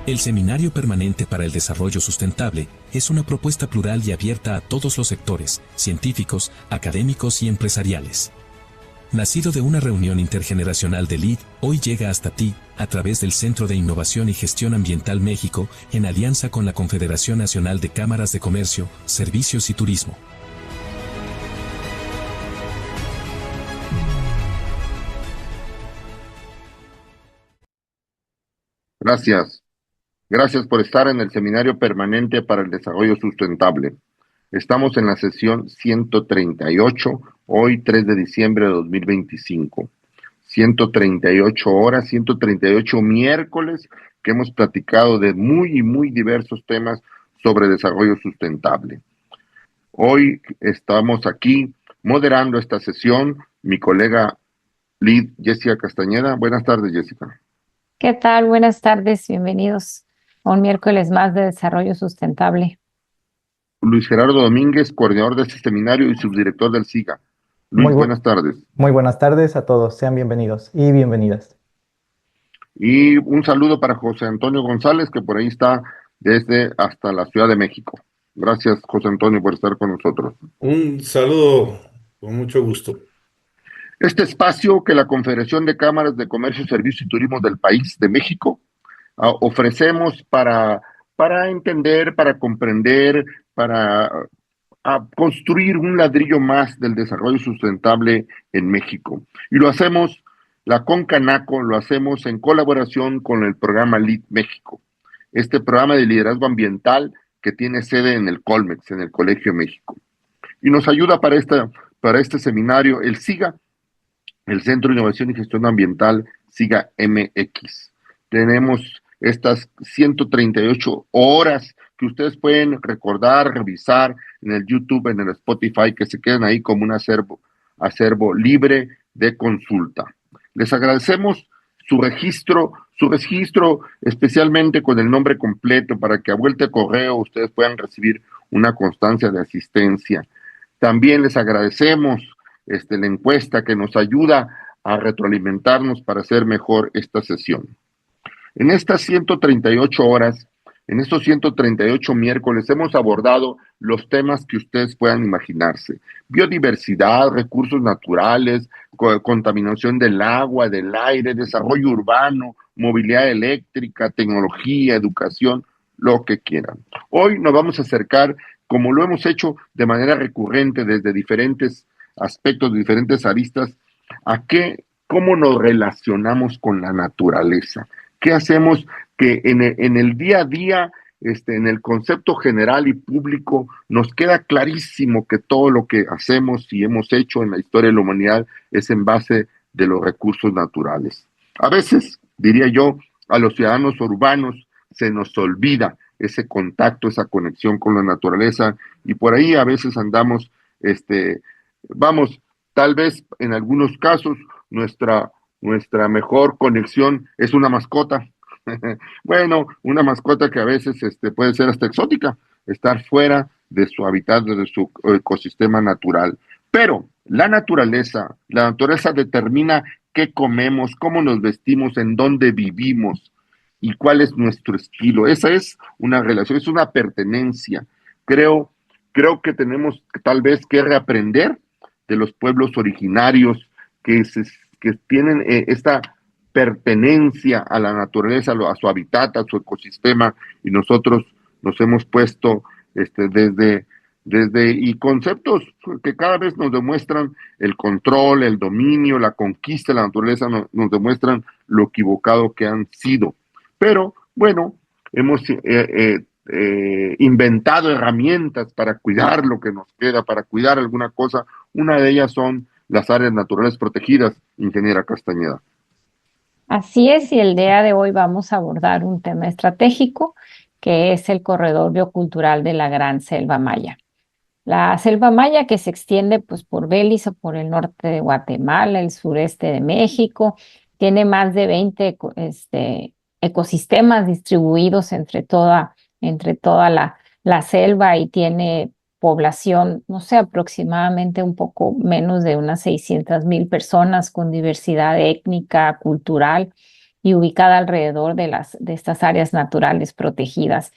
El Seminario Permanente para el Desarrollo Sustentable es una propuesta plural y abierta a todos los sectores, científicos, académicos y empresariales. Nacido de una reunión intergeneracional de LEED, hoy llega hasta ti, a través del Centro de Innovación y Gestión Ambiental México, en alianza con la Confederación Nacional de Cámaras de Comercio, Servicios y Turismo. Gracias. Gracias por estar en el Seminario Permanente para el Desarrollo Sustentable. Estamos en la sesión 138, hoy 3 de diciembre de 2025. 138 horas, 138 miércoles que hemos platicado de muy diversos temas sobre desarrollo sustentable. Hoy estamos aquí moderando esta sesión mi colega Lid Jessica Castañeda. Buenas tardes, Jessica. ¿Qué tal? Buenas tardes, bienvenidos a un miércoles más de Desarrollo Sustentable. Luis Gerardo Domínguez, coordinador de este seminario y subdirector del SIGA. Luis, buenas tardes. Muy buenas tardes a todos, sean bienvenidos y bienvenidas. Y un saludo para José Antonio González, que por ahí está desde hasta la Ciudad de México. Gracias, José Antonio, por estar con nosotros. Un saludo con mucho gusto. Este espacio que la Confederación de Cámaras de Comercio, Servicios y Turismo del país de México ofrecemos para entender, para comprender, para construir un ladrillo más del desarrollo sustentable en México. Y lo hacemos, la Concanaco, lo hacemos en colaboración con el programa LEED México, este programa de liderazgo ambiental que tiene sede en el Colmex, en el Colegio de México. Y nos ayuda para este seminario el SIGA, el Centro de Innovación y Gestión Ambiental, SIGA MX. Tenemos estas 138 horas que ustedes pueden recordar, revisar en el YouTube, en el Spotify, que se quedan ahí como un acervo libre de consulta. Les agradecemos su registro especialmente con el nombre completo para que a vuelta de correo ustedes puedan recibir una constancia de asistencia. También les agradecemos la encuesta que nos ayuda a retroalimentarnos para hacer mejor esta sesión. En estas 138 horas, en estos 138 miércoles, hemos abordado los temas que ustedes puedan imaginarse. Biodiversidad, recursos naturales, contaminación del agua, del aire, desarrollo urbano, movilidad eléctrica, tecnología, educación, lo que quieran. Hoy nos vamos a acercar, como lo hemos hecho de manera recurrente desde diferentes aspectos, de diferentes aristas, cómo nos relacionamos con la naturaleza. ¿Qué hacemos que en el día a día, en el concepto general y público, nos queda clarísimo que todo lo que hacemos y hemos hecho en la historia de la humanidad es en base de los recursos naturales? A veces, diría yo, a los ciudadanos urbanos se nos olvida ese contacto, esa conexión con la naturaleza, y por ahí a veces andamos, tal vez en algunos casos nuestra mejor conexión es una mascota. Bueno, una mascota que a veces puede ser hasta exótica, estar fuera de su hábitat, de su ecosistema natural. Pero la naturaleza determina qué comemos, cómo nos vestimos, en dónde vivimos y cuál es nuestro estilo. Esa es una relación, es una pertenencia. Creo que tenemos tal vez que reaprender de los pueblos originarios que tienen esta pertenencia a la naturaleza, a su hábitat, a su ecosistema, y nosotros nos hemos puesto y conceptos que cada vez nos demuestran el control, el dominio, la conquista de la naturaleza, nos demuestran lo equivocado que han sido. Pero bueno, hemos inventado herramientas para cuidar lo que nos queda, para cuidar alguna cosa. Una de ellas son las áreas naturales protegidas, ingeniera Castañeda. Así es, y el día de hoy vamos a abordar un tema estratégico que es el corredor biocultural de la Gran Selva Maya. La Selva Maya, que se extiende por Belice, por el norte de Guatemala, el sureste de México, tiene más de 20 ecosistemas distribuidos entre toda la selva, y tiene población, no sé, aproximadamente un poco menos de unas 600,000 personas con diversidad étnica, cultural, y ubicada alrededor de estas áreas naturales protegidas.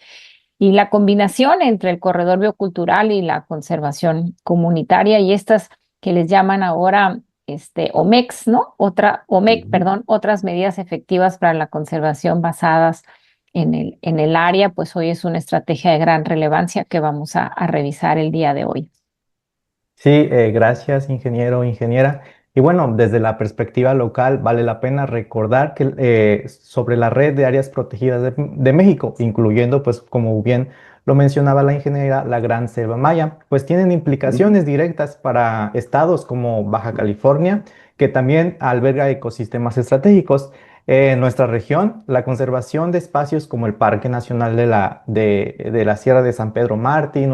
Y la combinación entre el corredor biocultural y la conservación comunitaria y estas que les llaman ahora OMEX, ¿no? OMEC, perdón, otras medidas efectivas para la conservación basadas en el área, pues hoy es una estrategia de gran relevancia que vamos a revisar el día de hoy. Sí, gracias, ingeniero, ingeniera. Y bueno, desde la perspectiva local, vale la pena recordar que sobre la red de áreas protegidas de México, incluyendo, pues, como bien lo mencionaba la ingeniera, la Gran Selva Maya, pues tienen implicaciones directas para estados como Baja California, que también alberga ecosistemas estratégicos. En nuestra región, la conservación de espacios como el Parque Nacional de la Sierra de San Pedro Mártir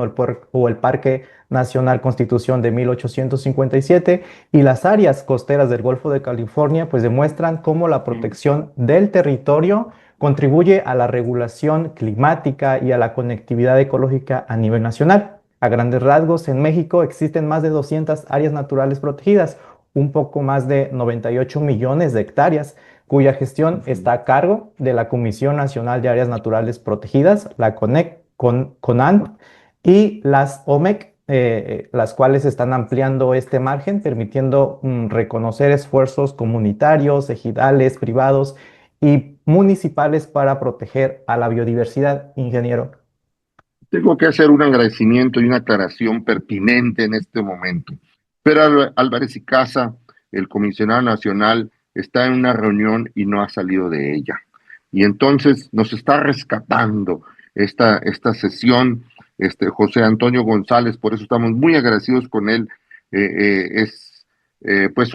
o el Parque Nacional Constitución de 1857 y las áreas costeras del Golfo de California pues demuestran cómo la protección del territorio contribuye a la regulación climática y a la conectividad ecológica a nivel nacional. A grandes rasgos, en México existen más de 200 áreas naturales protegidas, un poco más de 98 millones de hectáreas, cuya gestión está a cargo de la Comisión Nacional de Áreas Naturales Protegidas, la CONAN, y las OMEC, las cuales están ampliando este margen, permitiendo reconocer esfuerzos comunitarios, ejidales, privados y municipales para proteger a la biodiversidad, ingeniero. Tengo que hacer un agradecimiento y una aclaración pertinente en este momento. Pero Álvarez y Casa, el comisionado nacional, está en una reunión y no ha salido de ella. Y entonces nos está rescatando esta sesión José Antonio González, por eso estamos muy agradecidos con él. Es pues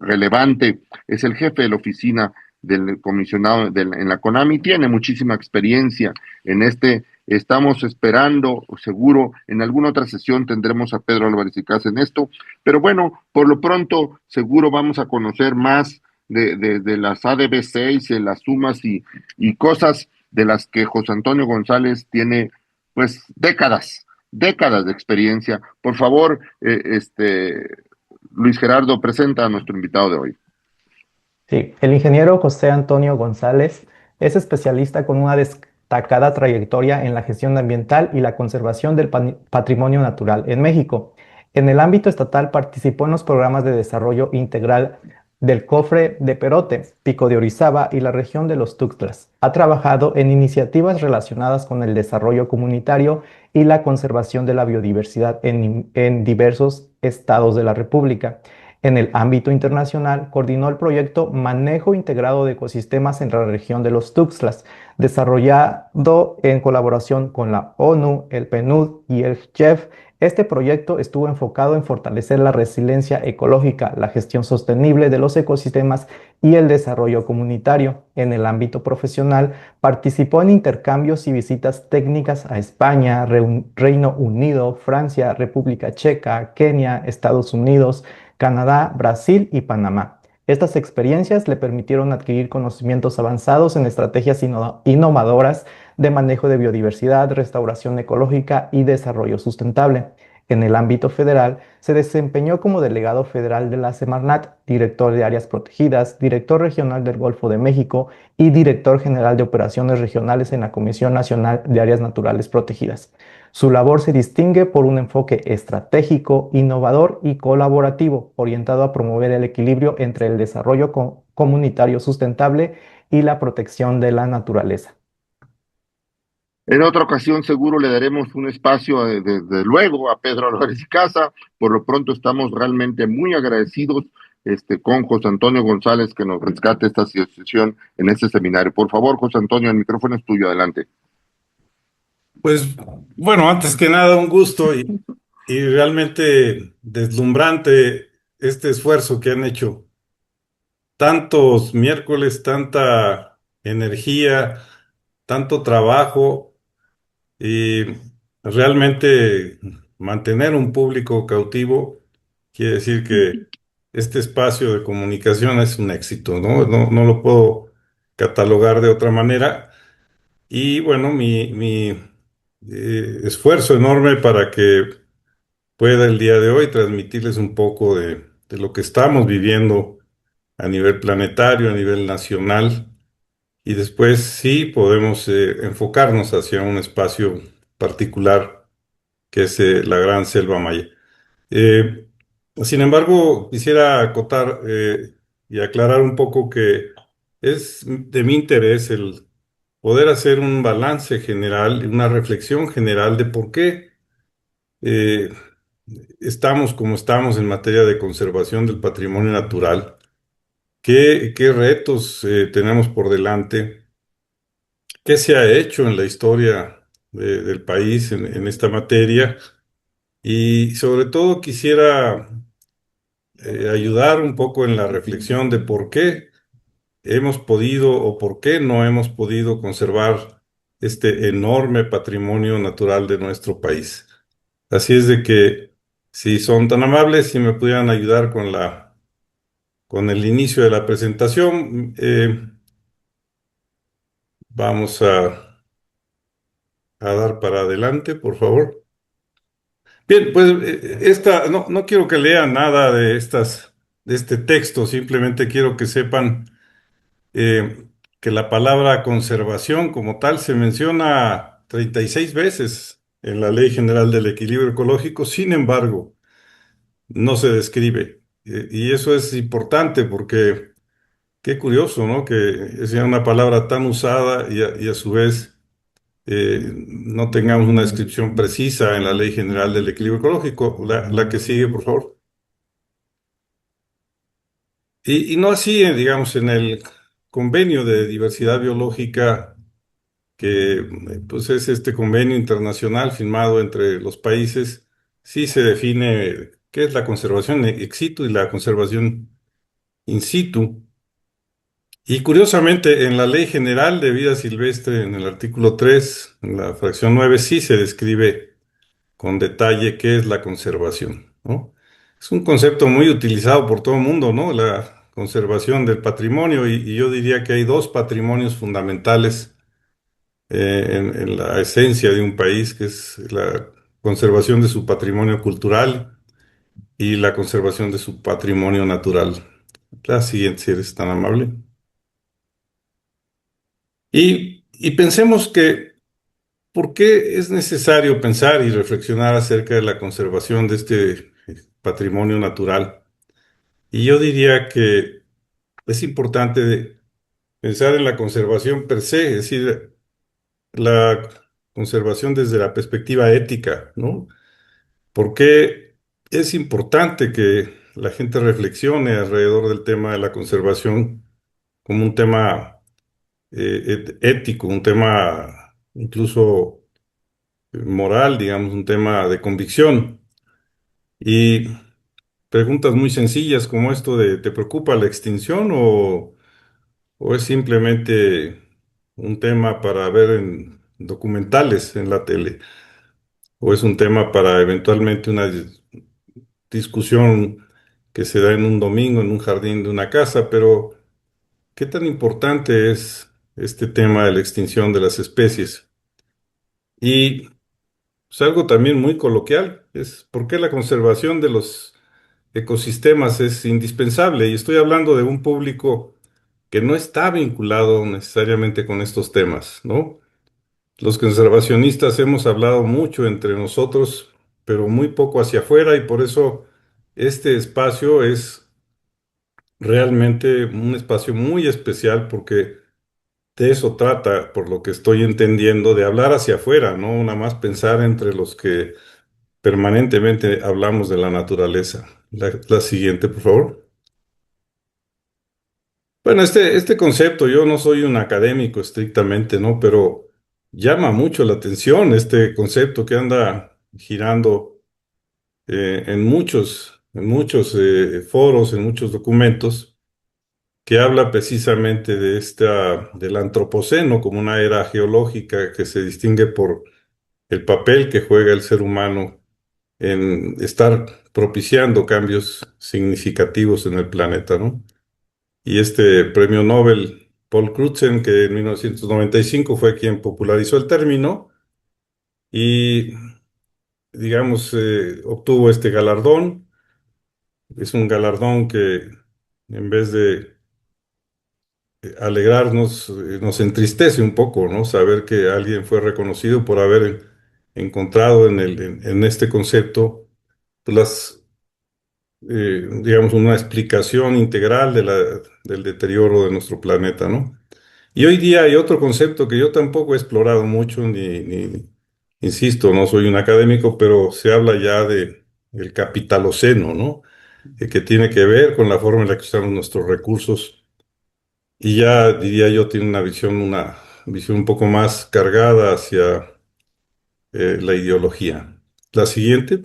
relevante, es el jefe de la oficina del comisionado en la CONAMI, tiene muchísima experiencia en estamos esperando, seguro, en alguna otra sesión tendremos a Pedro Álvarez y Casa en esto, pero bueno, por lo pronto, seguro vamos a conocer más de las ADB6, de las sumas y cosas de las que José Antonio González tiene, pues, décadas de experiencia. Por favor, Luis Gerardo, presenta a nuestro invitado de hoy. Sí, el ingeniero José Antonio González es especialista con una destacada trayectoria en la gestión ambiental y la conservación del patrimonio natural en México. En el ámbito estatal participó en los programas de desarrollo integral del Cofre de Perote, Pico de Orizaba y la región de los Tuxtlas. Ha trabajado en iniciativas relacionadas con el desarrollo comunitario y la conservación de la biodiversidad en diversos estados de la República. En el ámbito internacional, coordinó el proyecto Manejo Integrado de Ecosistemas en la región de los Tuxtlas, desarrollado en colaboración con la ONU, el PNUD y el GEF. Este proyecto estuvo enfocado en fortalecer la resiliencia ecológica, la gestión sostenible de los ecosistemas y el desarrollo comunitario. En el ámbito profesional, participó en intercambios y visitas técnicas a España, Reino Unido, Francia, República Checa, Kenia, Estados Unidos, Canadá, Brasil y Panamá. Estas experiencias le permitieron adquirir conocimientos avanzados en estrategias innovadoras de manejo de biodiversidad, restauración ecológica y desarrollo sustentable. En el ámbito federal, se desempeñó como delegado federal de la Semarnat, director de áreas protegidas, director regional del Golfo de México y director general de operaciones regionales en la Comisión Nacional de Áreas Naturales Protegidas. Su labor se distingue por un enfoque estratégico, innovador y colaborativo, orientado a promover el equilibrio entre el desarrollo comunitario sustentable y la protección de la naturaleza. En otra ocasión seguro le daremos un espacio, desde luego, a Pedro Álvarez y Casa. Por lo pronto estamos realmente muy agradecidos con José Antonio González que nos rescate esta sesión en este seminario. Por favor, José Antonio, el micrófono es tuyo, adelante. Pues bueno, antes que nada, un gusto y realmente deslumbrante este esfuerzo que han hecho. Tantos miércoles, tanta energía, tanto trabajo y realmente mantener un público cautivo quiere decir que este espacio de comunicación es un éxito, ¿no? No lo puedo catalogar de otra manera. Y bueno, mi esfuerzo enorme para que pueda el día de hoy transmitirles un poco de lo que estamos viviendo a nivel planetario, a nivel nacional, y después sí podemos enfocarnos hacia un espacio particular que es la Gran Selva Maya. Eh, Sin embargo, quisiera acotar y aclarar un poco que es de mi interés el poder hacer un balance general, una reflexión general de por qué eh, estamos como estamos en materia de conservación del patrimonio natural, qué retos tenemos por delante, qué se ha hecho en la historia del país en esta materia y sobre todo quisiera ayudar un poco en la reflexión de por qué hemos podido o por qué no hemos podido conservar este enorme patrimonio natural de nuestro país. Así es de que, si son tan amables, si me pudieran ayudar con el inicio de la presentación, vamos a dar para adelante, por favor. Bien, pues no quiero que lean nada de este texto, simplemente quiero que sepan que la palabra conservación como tal se menciona 36 veces en la Ley General del Equilibrio Ecológico, sin embargo, no se describe. Y eso es importante porque qué curioso, ¿no? Que sea una palabra tan usada y a su vez no tengamos una descripción precisa en la Ley General del Equilibrio Ecológico. La que sigue, por favor. Y no así, digamos, en el Convenio de Diversidad Biológica que pues es este convenio internacional firmado entre los países, sí se define qué es la conservación ex situ y la conservación in situ. Y curiosamente, en la Ley General de Vida Silvestre, en el artículo 3 en la fracción 9 sí se describe con detalle qué es la conservación, ¿no? Es un concepto muy utilizado por todo el mundo, ¿no? La conservación del patrimonio, y yo diría que hay dos patrimonios fundamentales en la esencia de un país, que es la conservación de su patrimonio cultural y la conservación de su patrimonio natural. La siguiente, si eres tan amable. Y pensemos que, ¿por qué es necesario pensar y reflexionar acerca de la conservación de este patrimonio natural? Y yo diría que es importante pensar en la conservación per se, es decir, la conservación desde la perspectiva ética, ¿no? ¿Por qué es importante que la gente reflexione alrededor del tema de la conservación como un tema ético, un tema incluso moral, digamos, un tema de convicción? Y preguntas muy sencillas como esto de ¿te preocupa la extinción o es simplemente un tema para ver en documentales en la tele? ¿O es un tema para eventualmente una discusión que se da en un domingo en un jardín de una casa? Pero ¿qué tan importante es este tema de la extinción de las especies? Y pues, algo también muy coloquial es por qué la conservación de los ecosistemas es indispensable. Y estoy hablando de un público que no está vinculado necesariamente con estos temas, ¿no? Los conservacionistas hemos hablado mucho entre nosotros, pero muy poco hacia afuera, y por eso este espacio es realmente un espacio muy especial, porque de eso trata, por lo que estoy entendiendo, de hablar hacia afuera, no nada más pensar entre los que permanentemente hablamos de la naturaleza. La siguiente, por favor. Bueno, este concepto, yo no soy un académico estrictamente, ¿no? Pero llama mucho la atención este concepto que anda girando en muchos foros, en muchos documentos, que habla precisamente del antropoceno como una era geológica que se distingue por el papel que juega el ser humano en estar propiciando cambios significativos en el planeta, ¿no? Y este premio Nobel, Paul Crutzen, que en 1995 fue quien popularizó el término y, digamos, obtuvo este galardón. Es un galardón que en vez de alegrarnos, nos entristece un poco, ¿no? Saber que alguien fue reconocido por haber encontrado en este concepto pues, digamos, una explicación integral del deterioro de nuestro planeta, ¿no? Y hoy día hay otro concepto que yo tampoco he explorado mucho, insisto, no soy un académico, pero se habla ya de el capitaloceno, ¿no? Que tiene que ver con la forma en la que usamos nuestros recursos y ya diría yo tiene una visión un poco más cargada hacia la ideología. La siguiente.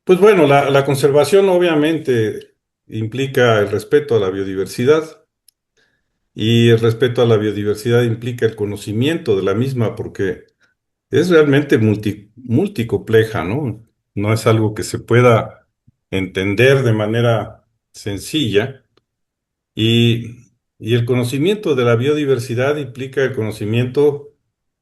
Pues bueno, la conservación obviamente implica el respeto a la biodiversidad y el respeto a la biodiversidad implica el conocimiento de la misma porque es realmente multicompleja, ¿no? No es algo que se pueda entender de manera sencilla y el conocimiento de la biodiversidad implica el conocimiento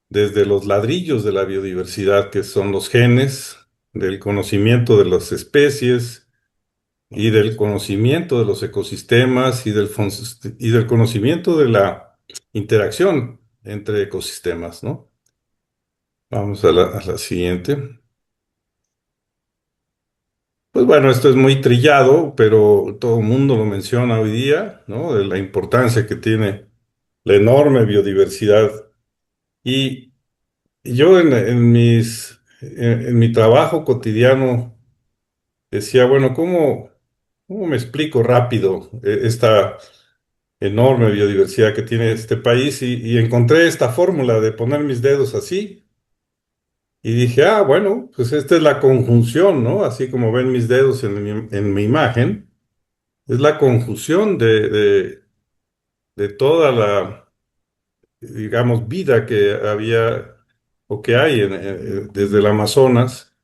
desde los ladrillos de la biodiversidad, que son los genes, del conocimiento de las especies y del conocimiento de los ecosistemas y del conocimiento de la interacción entre ecosistemas, ¿no? Vamos a la siguiente. Pues bueno, esto es muy trillado, pero todo el mundo lo menciona hoy día, ¿no? De la importancia que tiene la enorme biodiversidad. Y yo en mi trabajo cotidiano decía, bueno, ¿cómo me explico rápido esta enorme biodiversidad que tiene este país? Y encontré esta fórmula de poner mis dedos así. Y dije, ah, bueno, pues esta es la conjunción, ¿no? Así como ven mis dedos en mi imagen, es la conjunción de toda la, digamos, vida que había o que hay desde el Amazonas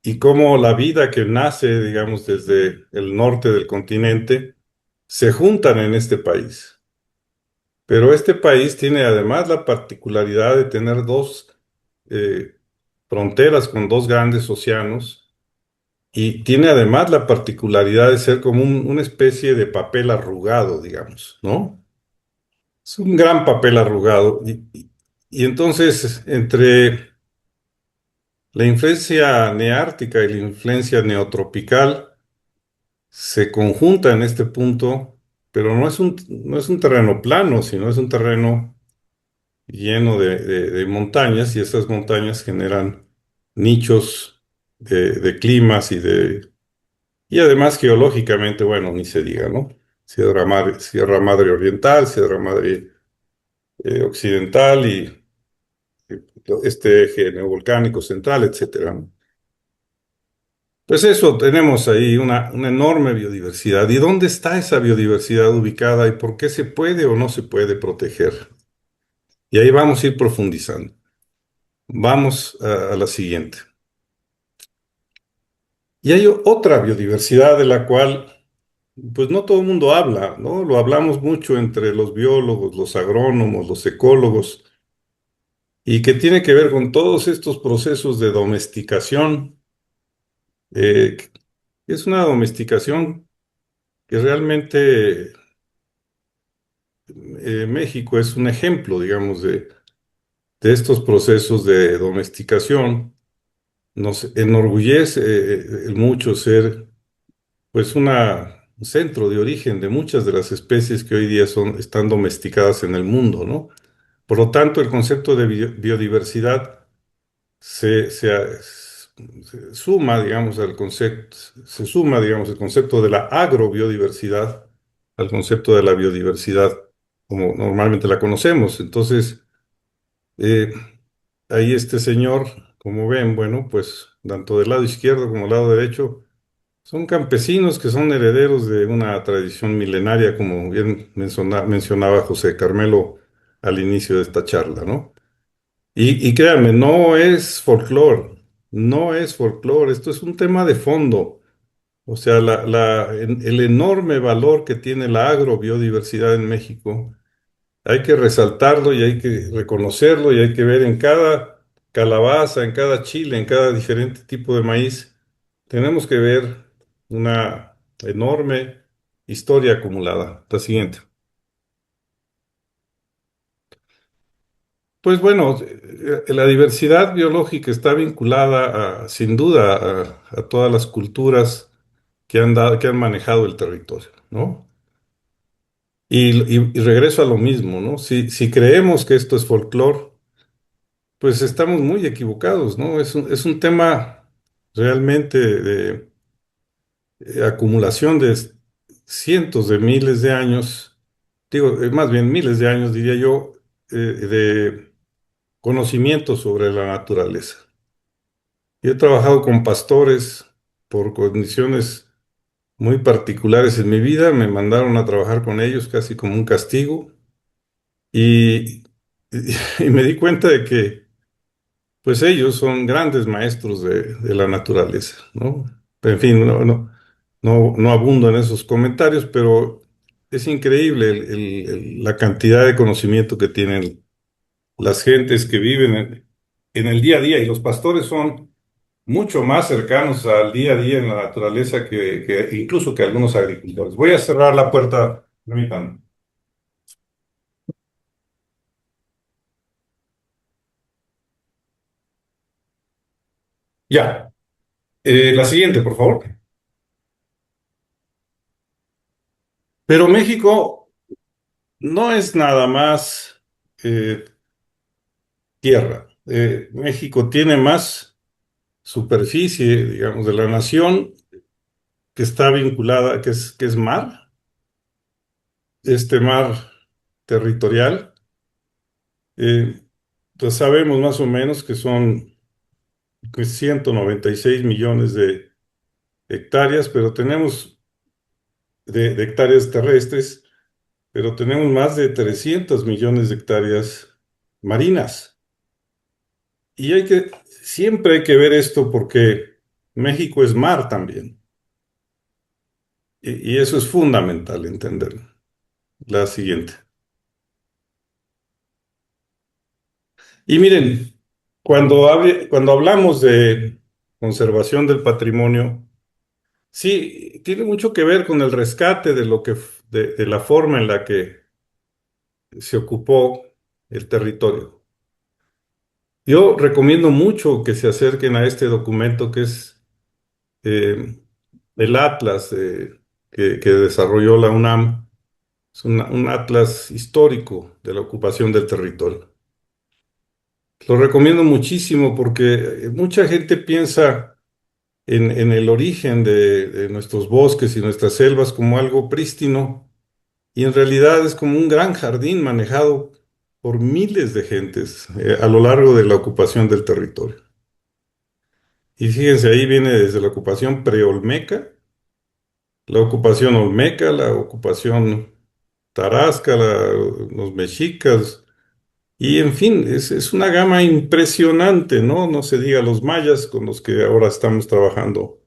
y cómo la vida que nace, digamos, desde el norte del continente se juntan en este país. Pero este país tiene además la particularidad de tener dos eh, fronteras con dos grandes océanos y tiene además la particularidad de ser como una especie de papel arrugado, digamos, ¿no? Es un gran papel arrugado. Y entonces, entre la influencia neártica y la influencia neotropical, se conjunta en este punto, pero no es un terreno plano, sino es un terreno lleno de montañas, y esas montañas generan nichos de climas y además geológicamente, bueno, ni se diga, ¿no? Sierra Madre Oriental, Sierra Madre Occidental y este eje neovolcánico central, etcétera, ¿no? Pues eso, tenemos ahí una enorme biodiversidad. ¿Y dónde está esa biodiversidad ubicada y por qué se puede o no se puede proteger? Y ahí vamos a ir profundizando. Vamos a la siguiente. Y hay otra biodiversidad de la cual, pues no todo el mundo habla, ¿no? Lo hablamos mucho entre los biólogos, los agrónomos, los ecólogos, y que tiene que ver con todos estos procesos de domesticación. eh, es una domesticación que realmente México es un ejemplo, digamos, de estos procesos de domesticación. Nos enorgullece mucho ser, pues, un centro de origen de muchas de las especies que hoy día están domesticadas en el mundo, ¿no? Por lo tanto, el concepto de biodiversidad se suma, digamos, se suma, digamos, el concepto de la agrobiodiversidad al concepto de la biodiversidad como normalmente la conocemos. Entonces, eh, ahí este señor, como ven, bueno, pues tanto del lado izquierdo como del lado derecho, son campesinos que son herederos de una tradición milenaria, como bien mencionaba José Carmelo al inicio de esta charla, ¿no? Y créanme, no es folclore, no es folclore, esto es un tema de fondo. O sea, el enorme valor que tiene la agrobiodiversidad en México, hay que resaltarlo y hay que reconocerlo y hay que ver en cada calabaza, en cada chile, en cada diferente tipo de maíz, tenemos que ver una enorme historia acumulada. La siguiente. Pues bueno, la diversidad biológica está vinculada sin duda a todas las culturas que han manejado el territorio, ¿no? Y regreso a lo mismo, ¿no? Si creemos que esto es folclore, pues estamos muy equivocados, ¿no? Es un tema realmente de acumulación de cientos de miles de años, digo, más bien miles de años, diría yo, de conocimiento sobre la naturaleza. Yo he trabajado con pastores por condiciones muy particulares en mi vida, me mandaron a trabajar con ellos casi como un castigo y, y me di cuenta de que pues ellos son grandes maestros de la naturaleza, ¿no? En fin, no abundo en esos comentarios, pero es increíble la cantidad de conocimiento que tienen las gentes que viven en el día a día y los pastores son mucho más cercanos al día a día en la naturaleza que incluso que algunos agricultores. Voy a cerrar la puerta, permítanme. Ya. La siguiente, por favor. Pero México no es nada más eh, tierra. México tiene más superficie, digamos, de la nación que está vinculada, que es mar, este mar territorial. Eh, pues sabemos más o menos que son 196 millones de hectáreas, pero tenemos de hectáreas terrestres, pero tenemos más de 300 millones de hectáreas marinas. Y siempre hay que ver esto porque México es mar también. Y eso es fundamental entenderlo. La siguiente. Y miren, cuando hablamos de conservación del patrimonio, sí, tiene mucho que ver con el rescate de de la forma en la que se ocupó el territorio. Yo recomiendo mucho que se acerquen a este documento que es eh, el Atlas que desarrolló la UNAM. Es un atlas histórico de la ocupación del territorio. Lo recomiendo muchísimo porque mucha gente piensa en el origen de nuestros bosques y nuestras selvas como algo prístino y en realidad es como un gran jardín manejado por miles de gentes a lo largo de la ocupación del territorio. Y fíjense, ahí viene desde la ocupación preolmeca, la ocupación olmeca, la ocupación tarasca, los mexicas, y en fin, es una gama impresionante, ¿no? No se diga los mayas con los que ahora estamos trabajando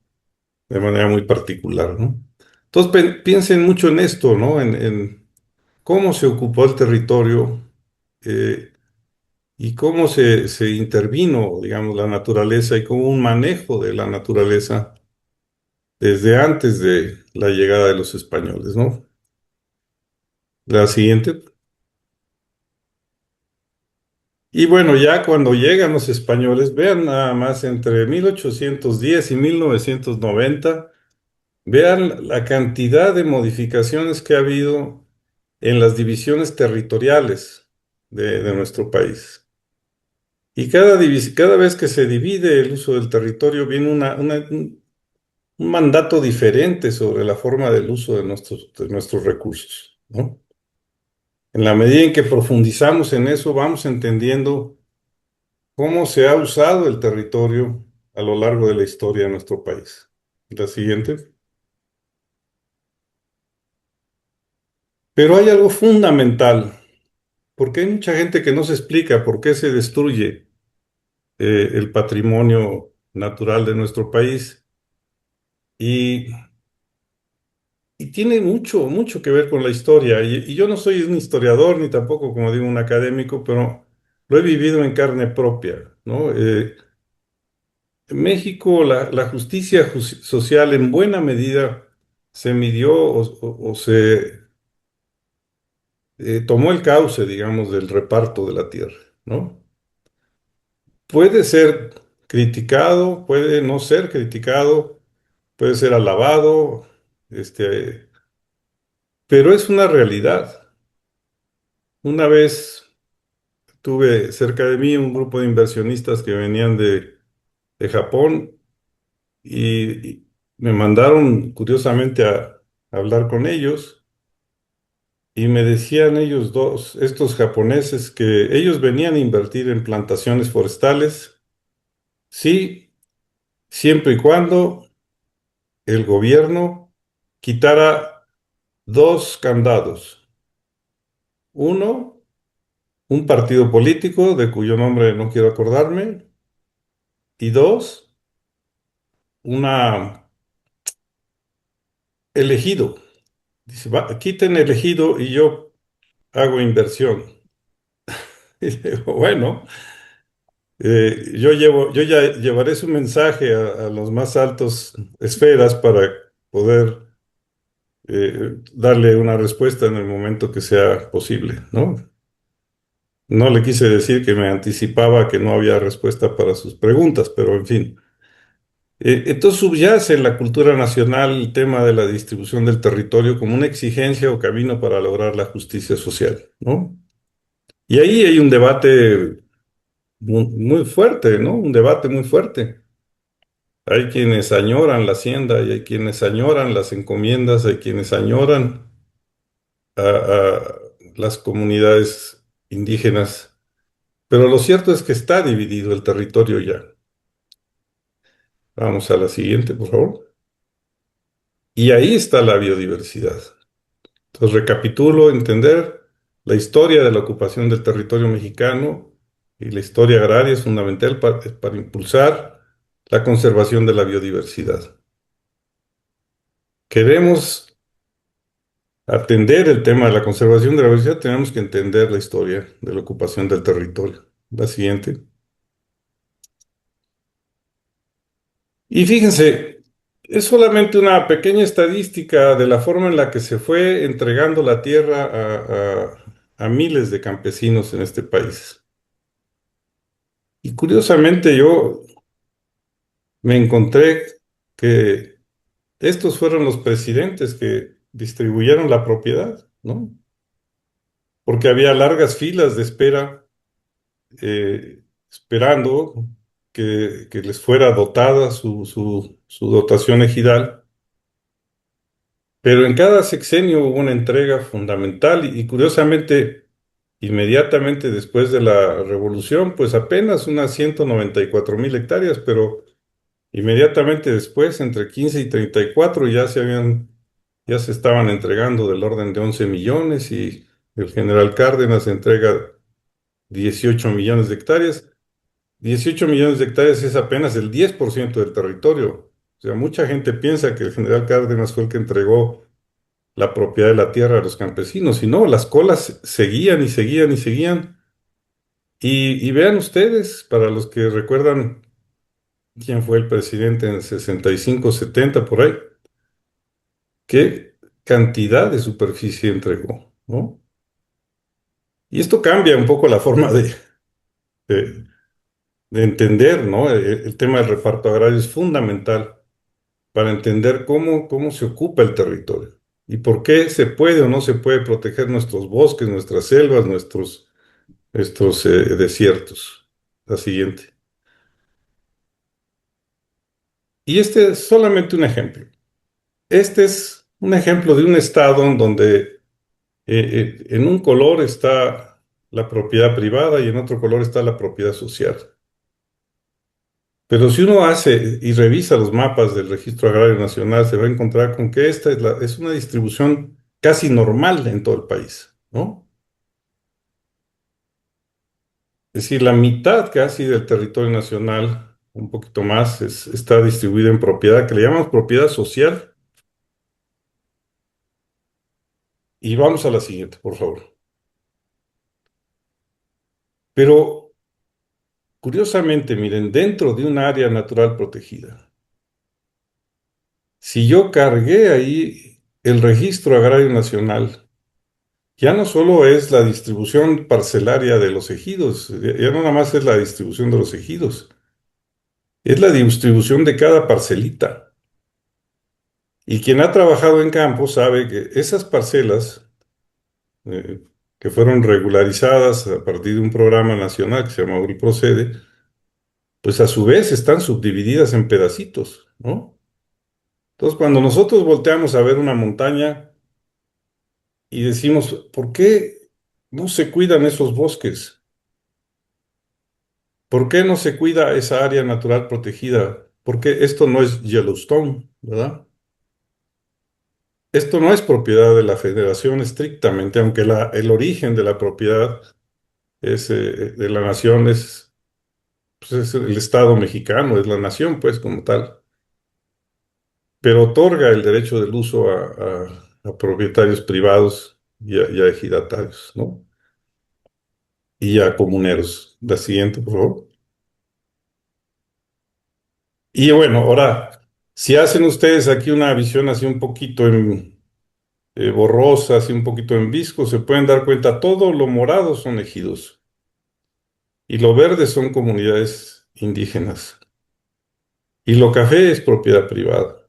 de manera muy particular, ¿no? Entonces piensen mucho en esto, ¿no? En cómo se ocupó el territorio eh, y cómo se intervino, digamos, la naturaleza y cómo un manejo de la naturaleza desde antes de la llegada de los españoles, ¿no? La siguiente. Y bueno, ya cuando llegan los españoles, vean nada más entre 1810 y 1990, vean la cantidad de modificaciones que ha habido en las divisiones territoriales de nuestro país. Y cada vez que se divide el uso del territorio, viene un mandato diferente sobre la forma del uso de nuestros recursos, ¿no? En la medida en que profundizamos en eso, vamos entendiendo cómo se ha usado el territorio a lo largo de la historia de nuestro país. La siguiente. Pero hay algo fundamental, porque hay mucha gente que no se explica por qué se destruye el patrimonio natural de nuestro país y, y tiene mucho que ver con la historia. Y yo no soy un historiador ni tampoco, como digo, un académico, pero lo he vivido en carne propia, ¿no? En México, la justicia social en buena medida se midió o se tomó el cauce, digamos, del reparto de la tierra, ¿no? Puede ser criticado, puede no ser criticado, puede ser alabado, este, pero es una realidad. Una vez tuve cerca de mí un grupo de inversionistas que venían de Japón y me mandaron curiosamente a hablar con ellos y me decían ellos dos, estos japoneses, que ellos venían a invertir en plantaciones forestales, sí, siempre y cuando el gobierno quitara dos candados. Uno, un partido político de cuyo nombre no quiero acordarme, y dos, una elegido. Dice, quiten elegido y yo hago inversión. Y digo, bueno, yo ya llevaré su mensaje a los más altos esferas para poder darle una respuesta en el momento que sea posible, ¿no? No le quise decir que me anticipaba que no había respuesta para sus preguntas, pero en fin. Entonces subyace en la cultura nacional el tema de la distribución del territorio como una exigencia o camino para lograr la justicia social, ¿no? Y ahí hay un debate muy fuerte, ¿no? Un debate muy fuerte. Hay quienes añoran la hacienda y hay quienes añoran las encomiendas, hay quienes añoran a las comunidades indígenas. Pero lo cierto es que está dividido el territorio ya. Vamos a la siguiente, por favor. Y ahí está la biodiversidad. Entonces, recapitulo, entender la historia de la ocupación del territorio mexicano y la historia agraria es fundamental para impulsar la conservación de la biodiversidad. Queremos atender el tema de la conservación de la biodiversidad, tenemos que entender la historia de la ocupación del territorio. La siguiente. Y fíjense, es solamente una pequeña estadística de la forma en la que se fue entregando la tierra a miles de campesinos en este país. Y curiosamente yo me encontré que estos fueron los presidentes que distribuyeron la propiedad, ¿no? Porque había largas filas de espera, esperando que les fuera dotada su dotación ejidal. Pero en cada sexenio hubo una entrega fundamental y curiosamente, inmediatamente después de la revolución, pues apenas unas 194,000 hectáreas, pero inmediatamente después, entre 15 y 34, ya se estaban entregando del orden de 11 millones y el general Cárdenas entrega 18 millones de hectáreas. 18 millones de hectáreas es apenas el 10% del territorio. O sea, mucha gente piensa que el general Cárdenas fue el que entregó la propiedad de la tierra a los campesinos, y no, las colas seguían y seguían y seguían. Y vean ustedes, para los que recuerdan quién fue el presidente en el 65, 70, por ahí, qué cantidad de superficie entregó, ¿no? Y esto cambia un poco la forma de- de entender, ¿no? El tema del reparto agrario es fundamental para entender cómo se ocupa el territorio y por qué se puede o no se puede proteger nuestros bosques, nuestras selvas, nuestros desiertos. La siguiente. Y este es solamente un ejemplo. Este es un ejemplo de un estado en donde en un color está la propiedad privada y en otro color está la propiedad social. Pero si uno hace y revisa los mapas del Registro Agrario Nacional, se va a encontrar con que esta es una distribución casi normal en todo el país, ¿no? Es decir, la mitad casi del territorio nacional, un poquito más, está distribuida en propiedad que le llamamos propiedad social. Y vamos a la siguiente, por favor. Pero curiosamente, miren, dentro de un área natural protegida, si yo cargué ahí el Registro Agrario Nacional, ya no solo es la distribución parcelaria de los ejidos, ya no nada más es la distribución de los ejidos, es la distribución de cada parcelita. Y quien ha trabajado en campo sabe que esas parcelas eh, que fueron regularizadas a partir de un programa nacional que se llama Procede, pues a su vez están subdivididas en pedacitos, ¿no? Entonces, cuando nosotros volteamos a ver una montaña y decimos, ¿por qué no se cuidan esos bosques? ¿Por qué no se cuida esa área natural protegida? Porque esto no es Yellowstone, ¿verdad? Esto no es propiedad de la Federación estrictamente, aunque el origen de la propiedad de la nación pues es el Estado mexicano, es la nación, pues, como tal. Pero otorga el derecho del uso a propietarios privados y a ejidatarios, ¿no? Y a comuneros. La siguiente, por favor. Y bueno, ahora, si hacen ustedes aquí una visión así un poquito borrosa, así un poquito en visco, se pueden dar cuenta, todo lo morado son ejidos y lo verde son comunidades indígenas y lo café es propiedad privada.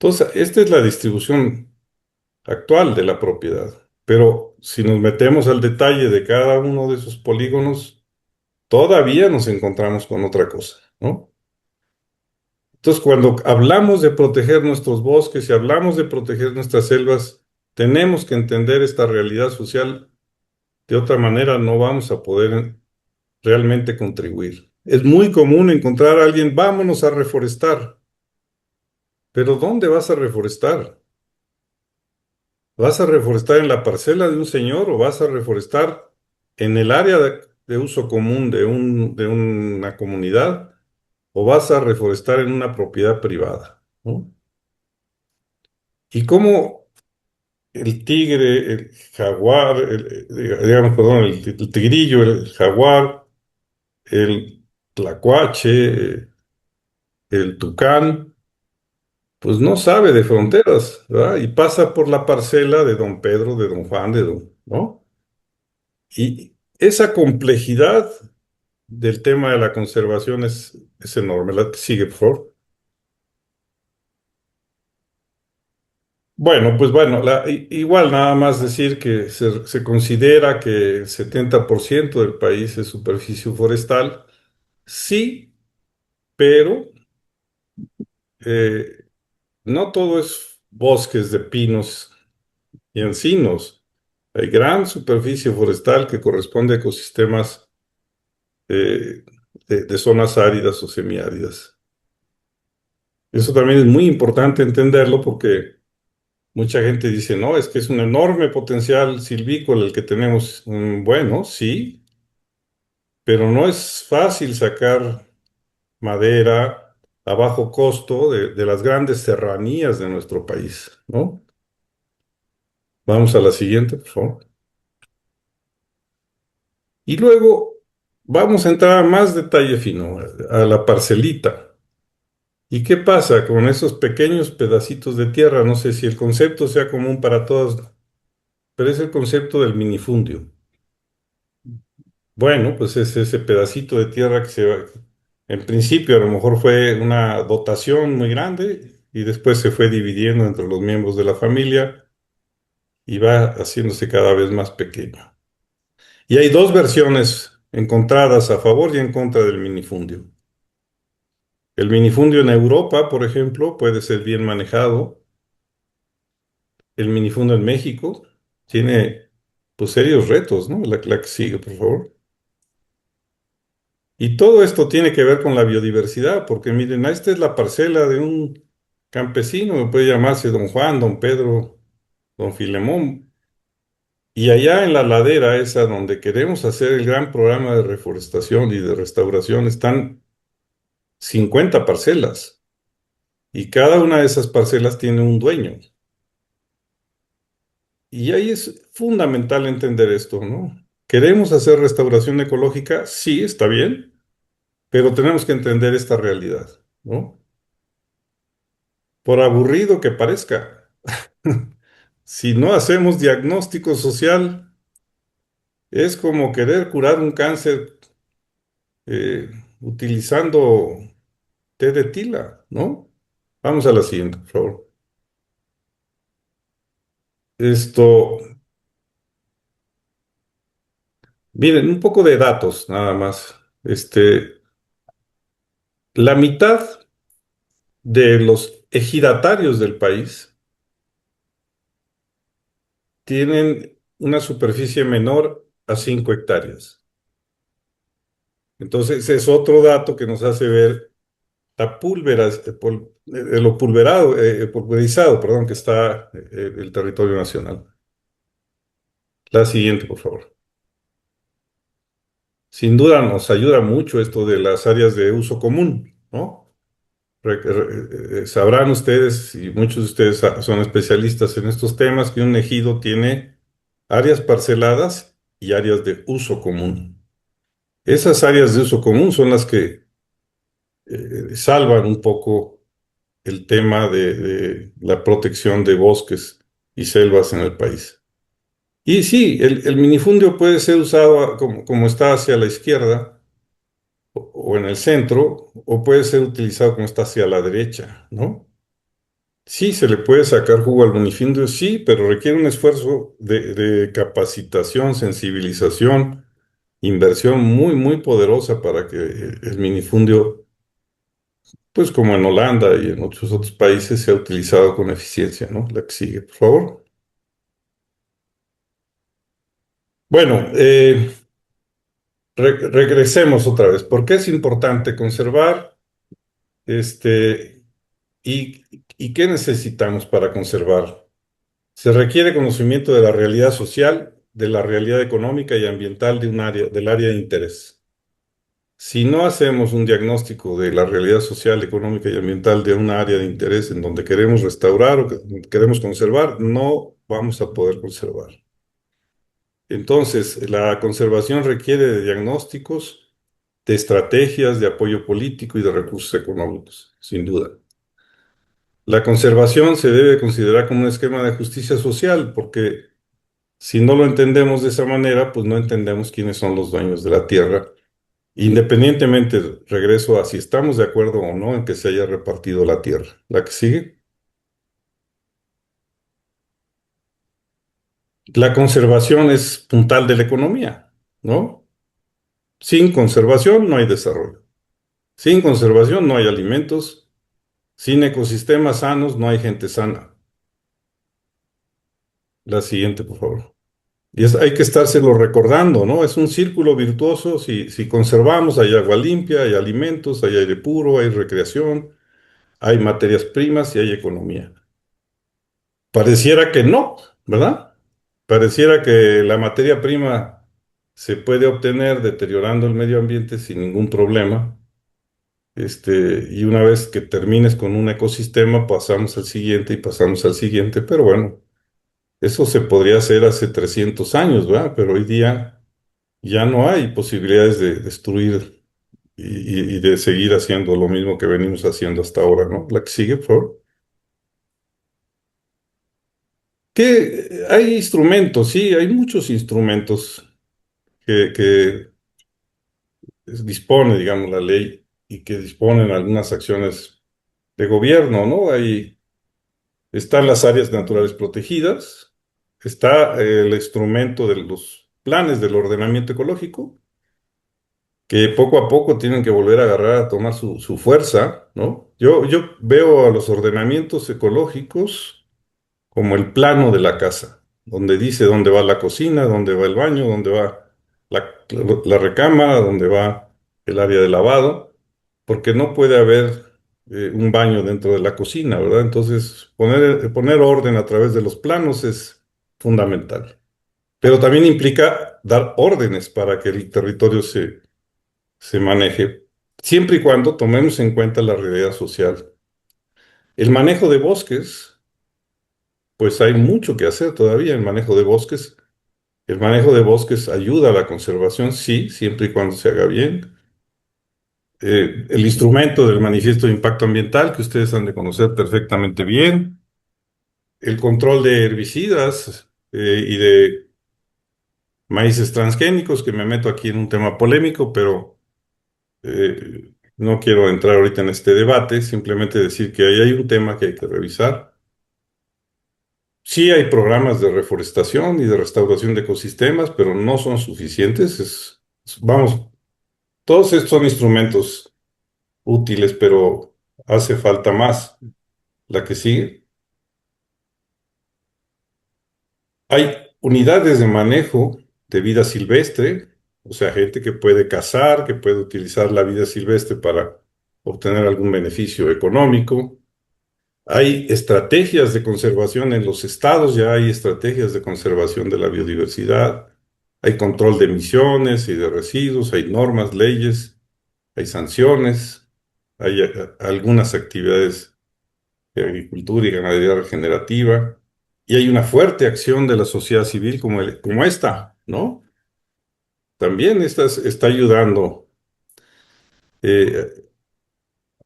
Entonces, esta es la distribución actual de la propiedad. Pero si nos metemos al detalle de cada uno de esos polígonos, todavía nos encontramos con otra cosa, ¿no? Entonces, cuando hablamos de proteger nuestros bosques y hablamos de proteger nuestras selvas, tenemos que entender esta realidad social. De otra manera, no vamos a poder realmente contribuir. Es muy común encontrar a alguien, vámonos a reforestar. Pero ¿dónde vas a reforestar? ¿Vas a reforestar en la parcela de un señor o vas a reforestar en el área de uso común de una comunidad o vas a reforestar en una propiedad privada? ¿No? Y cómo el tigre, el jaguar, digamos, perdón, el tigrillo, el jaguar, el tlacuache, el tucán, pues no sabe de fronteras, ¿verdad? Y pasa por la parcela de don Pedro, de don Juan, ¿no? Y esa complejidad del tema de la conservación es enorme. La que sigue, por favor. Bueno, pues bueno, igual nada más decir que se considera que el 70% del país es superficie forestal. Sí, pero eh, no todo es bosques de pinos y encinos. Hay gran superficie forestal que corresponde a ecosistemas eh, de zonas áridas o semiáridas. Eso también es muy importante entenderlo porque mucha gente dice, no, es que es un enorme potencial silvícola el que tenemos. Bueno, sí, pero no es fácil sacar madera a bajo costo de las grandes serranías de nuestro país, ¿no? Vamos a la siguiente, por favor. Y luego vamos a entrar a más detalle fino, a la parcelita. ¿Y qué pasa con esos pequeños pedacitos de tierra? No sé si el concepto sea común para todos, pero es el concepto del minifundio. Bueno, pues es ese pedacito de tierra que en principio a lo mejor fue una dotación muy grande y después se fue dividiendo entre los miembros de la familia y va haciéndose cada vez más pequeño. Y hay dos versiones encontradas a favor y en contra del minifundio. El minifundio en Europa, por ejemplo, puede ser bien manejado. El minifundio en México tiene pues serios retos, ¿no? La que sigue, por favor. Y todo esto tiene que ver con la biodiversidad, porque miren, esta es la parcela de un campesino, puede llamarse don Juan, don Pedro, don Filemón. Y allá en la ladera esa donde queremos hacer el gran programa de reforestación y de restauración están 50 parcelas y cada una de esas parcelas tiene un dueño. Y ahí es fundamental entender esto, ¿no? ¿Queremos hacer restauración ecológica? Sí, está bien, pero tenemos que entender esta realidad, ¿no? Por aburrido que parezca, si no hacemos diagnóstico social, es como querer curar un cáncer eh, utilizando té de tila, ¿no? Vamos a la siguiente, por favor. Esto, miren, un poco de datos nada más. La mitad de los ejidatarios del país tienen una superficie menor a 5 hectáreas. Entonces, es otro dato que nos hace ver lo pulverizado, perdón, que está el territorio nacional. La siguiente, por favor. Sin duda nos ayuda mucho esto de las áreas de uso común, ¿no? Sabrán ustedes, y muchos de ustedes son especialistas en estos temas, que un ejido tiene áreas parceladas y áreas de uso común. Esas áreas de uso común son las que salvan un poco el tema de la protección de bosques y selvas en el país. Y sí, el minifundio puede ser usado como está hacia la izquierda o en el centro, o puede ser utilizado como está hacia la derecha, ¿no? Sí, se le puede sacar jugo al minifundio, sí, pero requiere un esfuerzo de capacitación, sensibilización, inversión muy, muy poderosa para que el minifundio, pues como en Holanda y en muchos otros países, sea utilizado con eficiencia, ¿no? La que sigue, por favor. Bueno, regresemos otra vez. ¿Por qué es importante conservar este, y, y qué necesitamos para conservar? Se requiere conocimiento de la realidad social, de la realidad económica y ambiental del área de interés. Si no hacemos un diagnóstico de la realidad social, económica y ambiental de una área de interés en donde queremos restaurar o que queremos conservar, no vamos a poder conservar. Entonces, la conservación requiere de diagnósticos, de estrategias, de apoyo político y de recursos económicos, sin duda. La conservación se debe considerar como un esquema de justicia social, porque si no lo entendemos de esa manera, pues no entendemos quiénes son los dueños de la tierra. Independientemente, regreso a si estamos de acuerdo o no en que se haya repartido la tierra. La que sigue. La conservación es puntal de la economía, ¿no? Sin conservación no hay desarrollo. Sin conservación no hay alimentos. Sin ecosistemas sanos no hay gente sana. La siguiente, por favor. Y hay que estárselo recordando, ¿no? Es un círculo virtuoso. Si conservamos, hay agua limpia, hay alimentos, hay aire puro, hay recreación, hay materias primas y hay economía. Pareciera que no, ¿verdad? Pareciera que la materia prima se puede obtener deteriorando el medio ambiente sin ningún problema. Y una vez que termines con un ecosistema, pasamos al siguiente y pasamos al siguiente. Pero bueno, eso se podría hacer hace 300 años, ¿verdad? Pero hoy día ya no hay posibilidades de destruir y de seguir haciendo lo mismo que venimos haciendo hasta ahora, ¿no? La que sigue, por favor. Que hay instrumentos, sí, hay muchos instrumentos que dispone, digamos, la ley y que disponen algunas acciones de gobierno, ¿no? Ahí están las áreas naturales protegidas, está el instrumento de los planes del ordenamiento ecológico, que poco a poco tienen que volver a agarrar, a tomar su fuerza, ¿no? Yo veo a los ordenamientos ecológicos como el plano de la casa, donde dice dónde va la cocina, dónde va el baño, dónde va la recámara, dónde va el área de lavado, porque no puede haber un baño dentro de la cocina, ¿verdad? Entonces, poner orden a través de los planos es fundamental. Pero también implica dar órdenes para que el territorio se maneje, siempre y cuando tomemos en cuenta la realidad social. El manejo de bosques, pues hay mucho que hacer todavía en manejo de bosques. El manejo de bosques ayuda a la conservación, sí, siempre y cuando se haga bien. El instrumento del manifiesto de impacto ambiental, que ustedes han de conocer perfectamente bien. El control de herbicidas y de maíces transgénicos, que me meto aquí en un tema polémico, pero no quiero entrar ahorita en este debate, simplemente decir que ahí hay un tema que hay que revisar. Sí hay programas de reforestación y de restauración de ecosistemas, pero no son suficientes. Vamos, todos estos son instrumentos útiles, pero hace falta más. La que sigue. Hay unidades de manejo de vida silvestre, o sea, gente que puede cazar, que puede utilizar la vida silvestre para obtener algún beneficio económico. Hay estrategias de conservación en los estados, ya hay estrategias de conservación de la biodiversidad, hay control de emisiones y de residuos, hay normas, leyes, hay sanciones, hay algunas actividades de agricultura y ganadería regenerativa, y hay una fuerte acción de la sociedad civil como esta, ¿no? También esta está ayudando eh,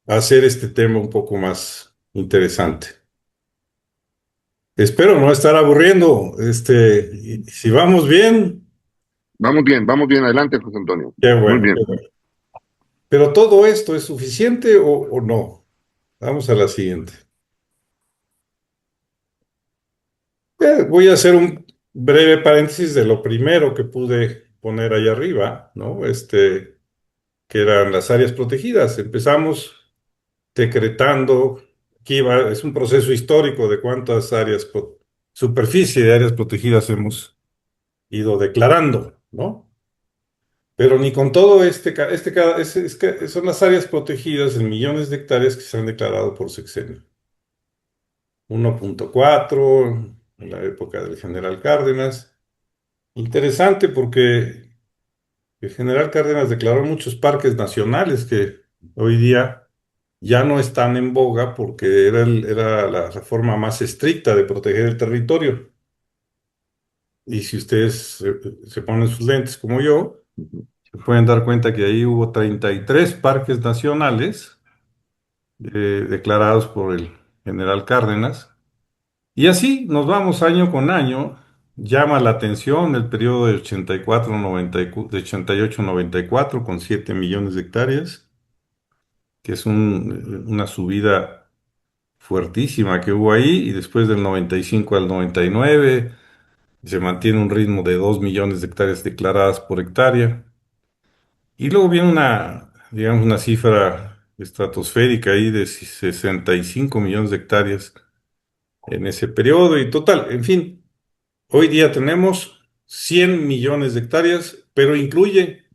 a hacer este tema un poco más interesante. Espero no estar aburriendo. Y si vamos bien, vamos bien, adelante, José Antonio. qué Muy bueno, bien. qué bueno. Pero todo esto es suficiente o no. Vamos a la siguiente. Voy a hacer un breve paréntesis de lo primero que pude poner ahí arriba, ¿no? Que eran las áreas protegidas. Empezamos decretando, es un proceso histórico de cuántas superficie de áreas protegidas hemos ido declarando, ¿no? Pero ni con todo son las áreas protegidas en millones de hectáreas que se han declarado por sexenio. 1.4 en la época del general Cárdenas. Interesante porque el general Cárdenas declaró muchos parques nacionales que hoy día ya no están en boga porque era la forma más estricta de proteger el territorio. Y si ustedes se ponen sus lentes como yo, se pueden dar cuenta que ahí hubo 33 parques nacionales declarados por el general Cárdenas. Y así nos vamos año con año. Llama la atención el periodo de 84, 90 de 88, 94 con 7 millones de hectáreas, que es una subida fuertísima que hubo ahí, y después del 95 al 99 se mantiene un ritmo de 2 millones de hectáreas declaradas por hectárea. Y luego viene digamos, una cifra estratosférica ahí de 65 millones de hectáreas en ese periodo y total, en fin, hoy día tenemos 100 millones de hectáreas, pero incluye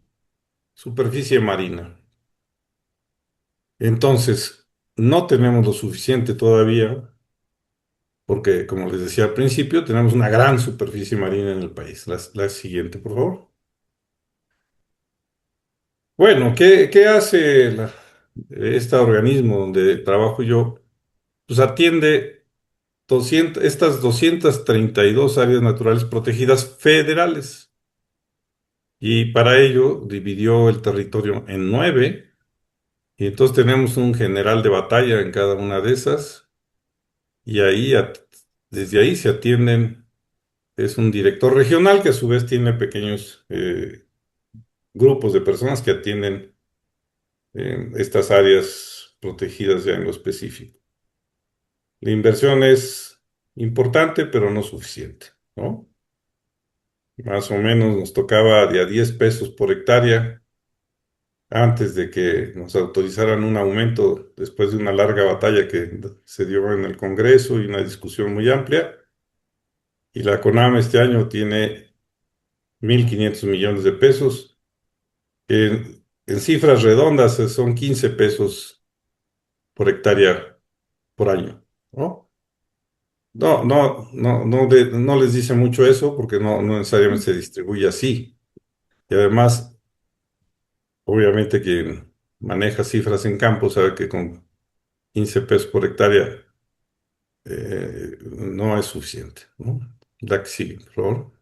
superficie marina. Entonces, no tenemos lo suficiente todavía, porque como les decía al principio, tenemos una gran superficie marina en el país. La siguiente, por favor. Bueno, ¿qué hace este organismo donde trabajo yo? Pues atiende estas 232 áreas naturales protegidas federales. Y para ello dividió el territorio en 9. Y entonces tenemos un general de batalla en cada una de esas. Y desde ahí se atienden. Es un director regional que a su vez tiene pequeños grupos de personas que atienden estas áreas protegidas ya en lo específico. La inversión es importante, pero no suficiente, ¿no? Más o menos nos tocaba de a 10 pesos por hectárea antes de que nos autorizaran un aumento después de una larga batalla que se dio en el Congreso y una discusión muy amplia. Y la CONAMA este año tiene 1.500 millones de pesos. En cifras redondas son 15 pesos por hectárea por año, ¿no? No les dice mucho eso porque no necesariamente se distribuye así. Y además, obviamente, quien maneja cifras en campo sabe que con 15 pesos por hectárea no es suficiente, ¿no? La que sigue, por favor.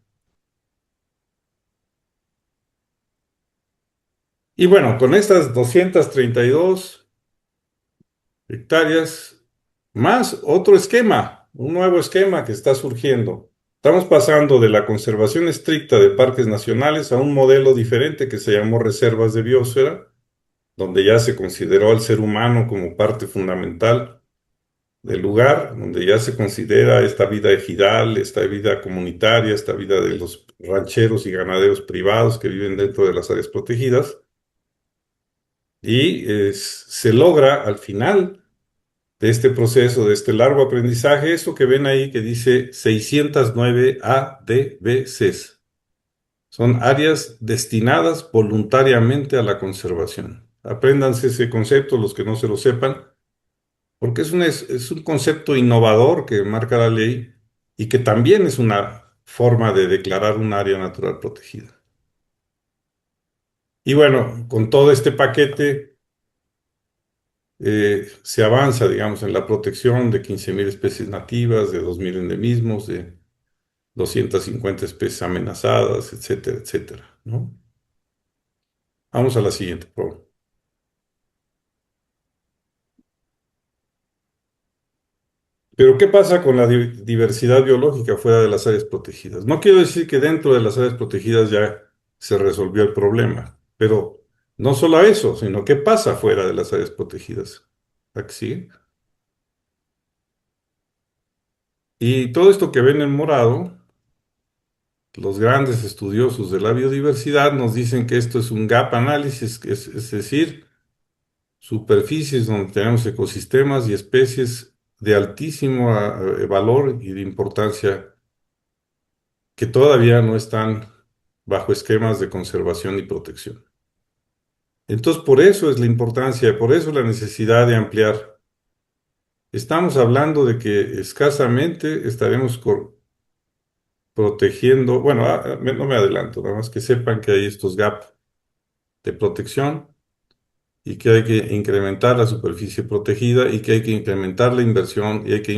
Y bueno, con estas 232 hectáreas, más otro esquema, un nuevo esquema que está surgiendo. Estamos pasando de la conservación estricta de parques nacionales a un modelo diferente que se llamó reservas de biosfera, donde ya se consideró al ser humano como parte fundamental del lugar, donde ya se considera esta vida ejidal, esta vida comunitaria, esta vida de los rancheros y ganaderos privados que viven dentro de las áreas protegidas. Y se logra al final de este proceso, de este largo aprendizaje, eso que ven ahí que dice 609 ADBCs. Son áreas destinadas voluntariamente a la conservación. Apréndanse ese concepto, los que no se lo sepan, porque es un concepto innovador que marca la ley y que también es una forma de declarar un área natural protegida. Y bueno, con todo este paquete se avanza, digamos, en la protección de 15.000 especies nativas, de 2.000 endemismos, de 250 especies amenazadas, etcétera, etcétera, ¿no? Vamos a la siguiente, por favor. Pero, ¿qué pasa con la diversidad biológica fuera de las áreas protegidas? No quiero decir que dentro de las áreas protegidas ya se resolvió el problema, pero no solo eso, sino qué pasa fuera de las áreas protegidas. Aquí sigue. Y todo esto que ven en morado, los grandes estudiosos de la biodiversidad nos dicen que esto es un gap análisis, es decir, superficies donde tenemos ecosistemas y especies de altísimo valor y de importancia que todavía no están bajo esquemas de conservación y protección. Entonces, por eso es la importancia, por eso la necesidad de ampliar. Estamos hablando de que escasamente estaremos protegiendo, bueno, no me adelanto, nada más que sepan que hay estos gaps de protección y que hay que incrementar la superficie protegida y que hay que incrementar la inversión y hay que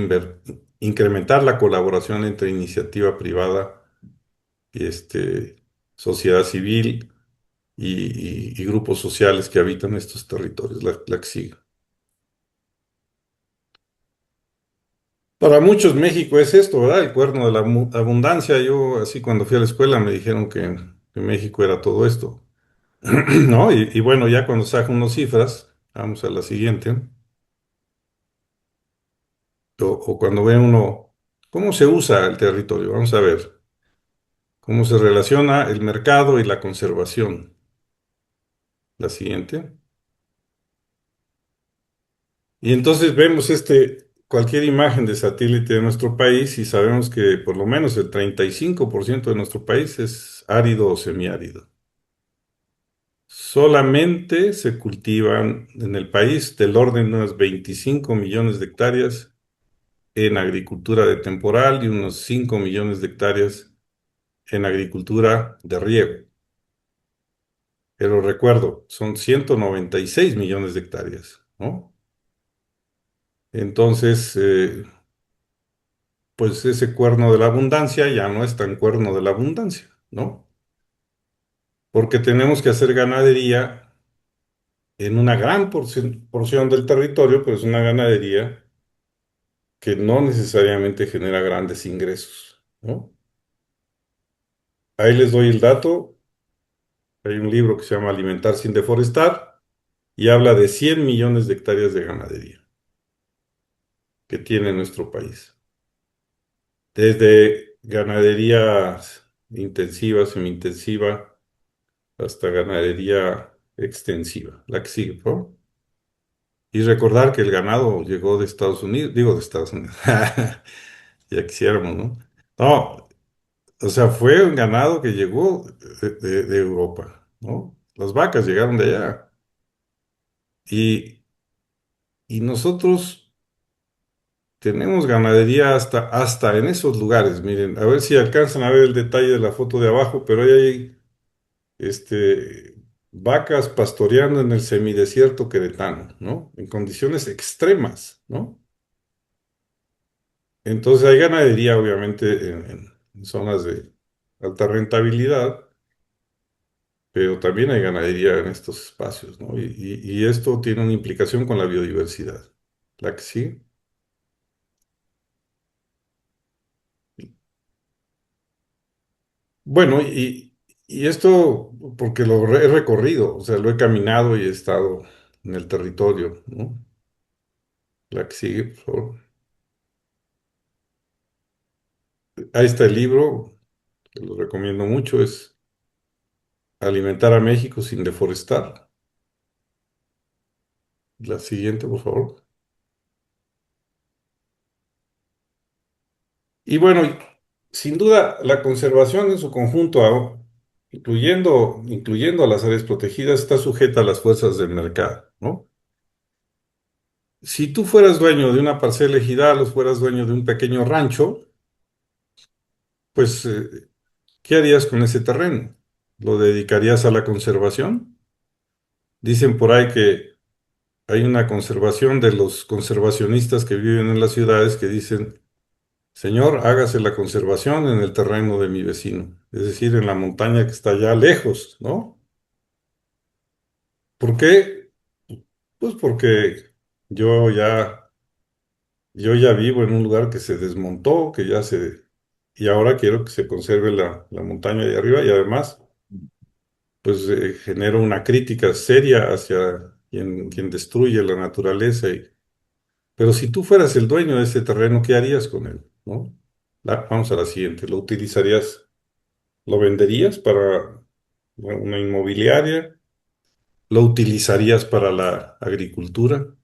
incrementar la colaboración entre iniciativa privada y sociedad civil y grupos sociales que habitan estos territorios, la que sigue. Para muchos México es esto, ¿verdad? El cuerno de la abundancia. Yo así cuando fui a la escuela me dijeron que México era todo esto, ¿no? Y bueno, ya cuando saco unas cifras, vamos a la siguiente, o cuando ve uno cómo se usa el territorio, vamos a ver cómo se relaciona el mercado y la conservación. La siguiente. Y entonces vemos cualquier imagen de satélite de nuestro país y sabemos que por lo menos el 35% de nuestro país es árido o semiárido. Solamente se cultivan en el país del orden de unas 25 millones de hectáreas en agricultura de temporal y unos 5 millones de hectáreas en agricultura de riego. Pero recuerdo, son 196 millones de hectáreas, ¿no? Entonces, pues ese cuerno de la abundancia ya no es tan cuerno de la abundancia, ¿no? Porque tenemos que hacer ganadería en una gran porción del territorio, pero es una ganadería que no necesariamente genera grandes ingresos, ¿no? Ahí les doy el dato. Hay un libro que se llama Alimentar sin deforestar y habla de 100 millones de hectáreas de ganadería que tiene nuestro país. Desde ganadería intensiva, semi-intensiva, hasta ganadería extensiva, la que sigue, por favor. Y recordar que el ganado llegó de Estados Unidos, digo de Estados Unidos, ya quisiéramos, ¿no? No, o sea, fue un ganado que llegó de Europa, ¿no? Las vacas llegaron de allá. Y, y nosotros tenemos ganadería hasta en esos lugares. Miren, a ver si alcanzan a ver el detalle de la foto de abajo, pero ahí hay vacas pastoreando en el semidesierto queretano, ¿no? En condiciones extremas, ¿no? Entonces hay ganadería, obviamente, en zonas de alta rentabilidad, pero también hay ganadería en estos espacios, ¿no? Y esto tiene una implicación con la biodiversidad. ¿La que sí? Bueno, y esto porque he recorrido, o sea, lo he caminado y he estado en el territorio, ¿no? La que sigue, por favor. Ahí está el libro, que lo recomiendo mucho, es Alimentar a México sin deforestar. La siguiente, por favor. Y bueno, sin duda, la conservación en su conjunto, incluyendo a las áreas protegidas, está sujeta a las fuerzas del mercado, ¿no? Si tú fueras dueño de una parcela ejidal o fueras dueño de un pequeño rancho, pues, ¿qué harías con ese terreno? ¿Lo dedicarías a la conservación? Dicen por ahí que hay una conservación de los conservacionistas que viven en las ciudades que dicen, señor, hágase la conservación en el terreno de mi vecino, es decir, en la montaña que está allá lejos, ¿no? ¿Por qué? Pues porque yo ya, yo ya vivo en un lugar que se desmontó, y ahora quiero que se conserve la montaña de arriba y además, pues genero una crítica seria hacia quien destruye la naturaleza. Pero si tú fueras el dueño de ese terreno, ¿qué harías con él? ¿No? Vamos a la siguiente. ¿Lo utilizarías? ¿Lo venderías para una inmobiliaria? ¿Lo utilizarías para la agricultura?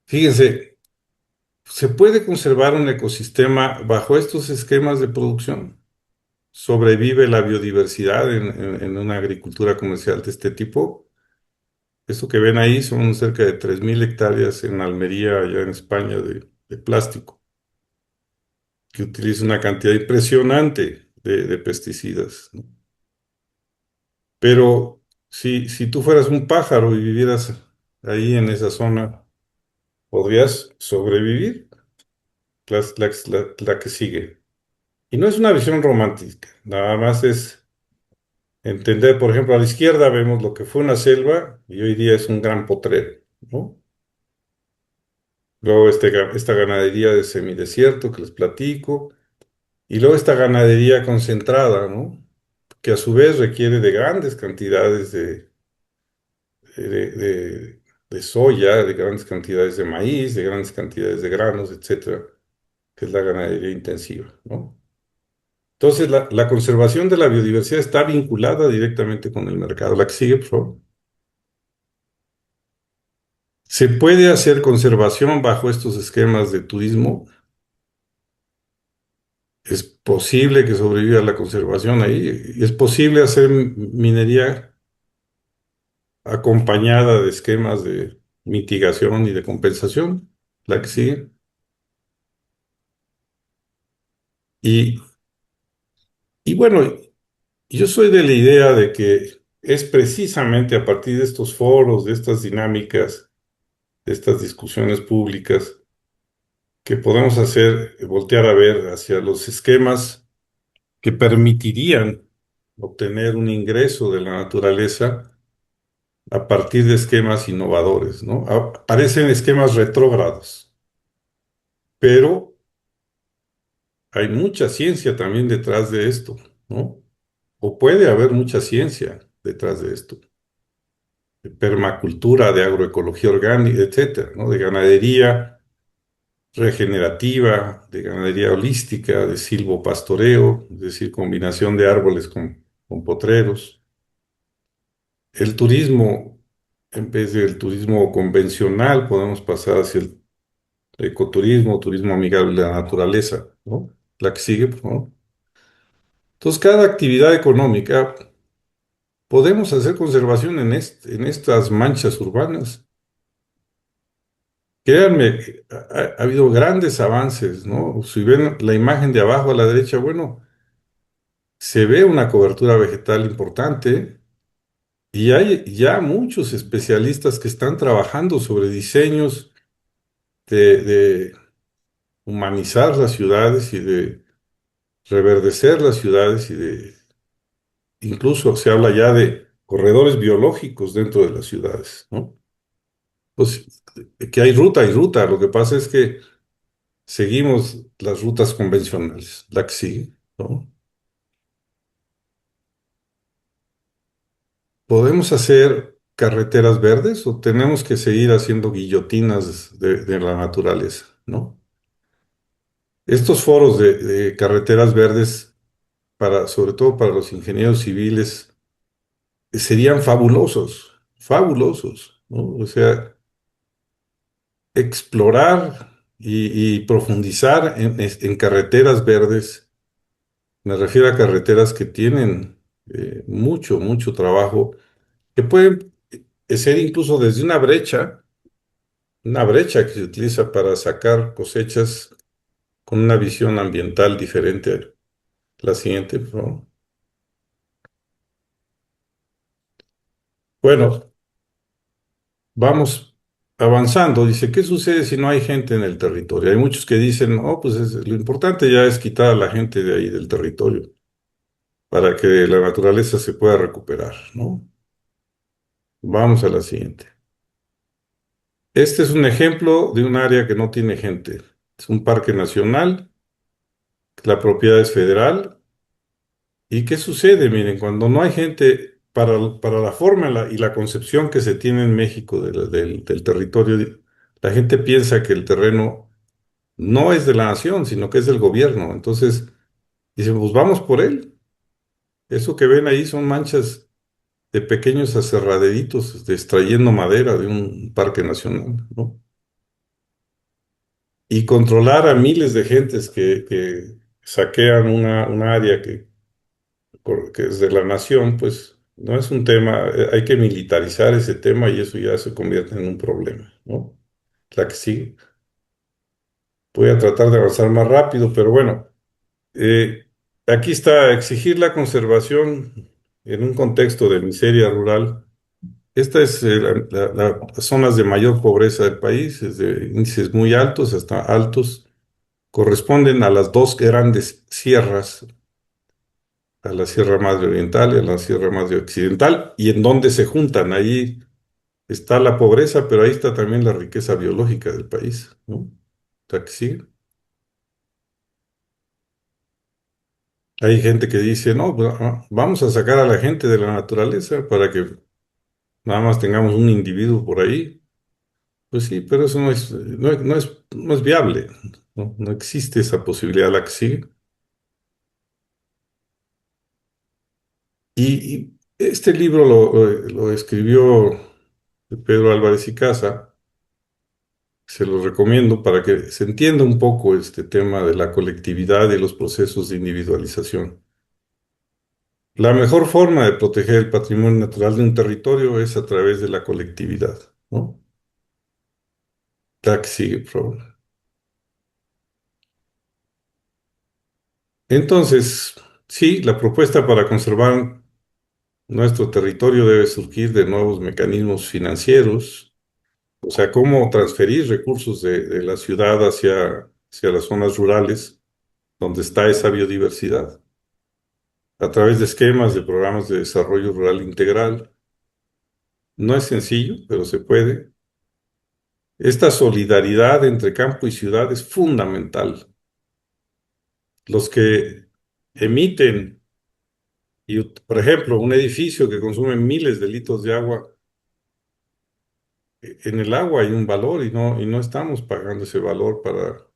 Fíjense, ¿se puede conservar un ecosistema bajo estos esquemas de producción? ¿Sobrevive la biodiversidad en una agricultura comercial de este tipo? Esto que ven ahí son cerca de 3.000 hectáreas en Almería, allá en España, de plástico, que utiliza una cantidad impresionante de pesticidas, ¿no? Pero si tú fueras un pájaro y vivieras ahí en esa zona, ¿podrías sobrevivir? La que sigue. Y no es una visión romántica, nada más es entender, por ejemplo, a la izquierda vemos lo que fue una selva y hoy día es un gran potrero, ¿no? Luego esta ganadería de semidesierto que les platico, y luego esta ganadería concentrada, ¿no? Que a su vez requiere de grandes cantidades de, de- de soya, de grandes cantidades de maíz, de grandes cantidades de granos, etcétera, que es la ganadería intensiva, ¿no? Entonces, la conservación de la biodiversidad está vinculada directamente con el mercado. La que sigue, por favor. ¿Se puede hacer conservación bajo estos esquemas de turismo? ¿Es posible que sobreviva la conservación ahí? ¿Es posible hacer minería acompañada de esquemas de mitigación y de compensación? La que sigue. Y, y bueno, yo soy de la idea de que es precisamente a partir de estos foros, de estas dinámicas, de estas discusiones públicas, que podemos hacer, voltear a ver hacia los esquemas que permitirían obtener un ingreso de la naturaleza a partir de esquemas innovadores, ¿no? Parecen esquemas retrógrados, pero hay mucha ciencia también detrás de esto, ¿no? O puede haber mucha ciencia detrás de esto, de permacultura, de agroecología orgánica, etcétera, ¿no? De ganadería regenerativa, de ganadería holística, de silvopastoreo, es decir, combinación de árboles con potreros. El turismo, en vez del turismo convencional, podemos pasar hacia el ecoturismo, turismo amigable a la naturaleza, ¿no? La que sigue, por favor. Entonces, cada actividad económica, podemos hacer conservación en estas manchas urbanas. Créanme, ha habido grandes avances, ¿no? Si ven la imagen de abajo a la derecha, bueno, se ve una cobertura vegetal importante y hay ya muchos especialistas que están trabajando sobre diseños de humanizar las ciudades y de reverdecer las ciudades incluso se habla ya de corredores biológicos dentro de las ciudades, ¿no? Pues que hay ruta y ruta. Lo que pasa es que seguimos las rutas convencionales, la que sigue, ¿no? ¿Podemos hacer carreteras verdes o tenemos que seguir haciendo guillotinas de la naturaleza, ¿no? Estos foros de carreteras verdes, sobre todo para los ingenieros civiles, serían fabulosos, fabulosos, ¿no? O sea, explorar y profundizar en carreteras verdes. Me refiero a carreteras que tienen mucho, mucho trabajo, que pueden ser incluso desde una brecha que se utiliza para sacar cosechas con una visión ambiental diferente a la siguiente, por favor. Bueno, vamos avanzando. Dice, ¿qué sucede si no hay gente en el territorio? Hay muchos que dicen, no, pues lo importante ya es quitar a la gente de ahí del territorio para que la naturaleza se pueda recuperar, ¿no? Vamos a la siguiente. Este es un ejemplo de un área que no tiene gente. Es un parque nacional, la propiedad es federal. ¿Y qué sucede? Miren, cuando no hay gente para la forma y la concepción que se tiene en México del territorio, la gente piensa que el terreno no es de la nación, sino que es del gobierno. Entonces, dicen, pues vamos por él. Eso que ven ahí son manchas de pequeños aserraderitos extrayendo madera de un parque nacional, ¿no? Y controlar a miles de gentes que saquean una área que es de la nación, pues no es un tema, hay que militarizar ese tema y eso ya se convierte en un problema, ¿no? La que sigue. Voy a tratar de avanzar más rápido, pero bueno, eh, aquí está, exigir la conservación en un contexto de miseria rural. Esta es las zonas de mayor pobreza del país, desde índices muy altos hasta altos, corresponden a las dos grandes sierras, a la Sierra Madre Oriental y a la Sierra Madre Occidental, y en donde se juntan. Ahí está la pobreza, pero ahí está también la riqueza biológica del país, ¿no? O sea, que sí. Hay gente que dice, no, pues, vamos a sacar a la gente de la naturaleza para que nada más tengamos un individuo por ahí. Pues sí, pero eso no es viable, ¿no? No existe esa posibilidad, la que sigue. Y este libro lo escribió Pedro Álvarez y Casa. Se los recomiendo para que se entienda un poco este tema de la colectividad y los procesos de individualización. La mejor forma de proteger el patrimonio natural de un territorio es a través de la colectividad, ¿no? La que sigue, por favor. Entonces, sí, la propuesta para conservar nuestro territorio debe surgir de nuevos mecanismos financieros, o sea, cómo transferir recursos de la ciudad hacia las zonas rurales donde está esa biodiversidad, a través de esquemas de programas de desarrollo rural integral. No es sencillo, pero se puede. Esta solidaridad entre campo y ciudad es fundamental. Los que emiten, por ejemplo, un edificio que consume miles de litros de agua, en el agua hay un valor y no estamos pagando ese valor para...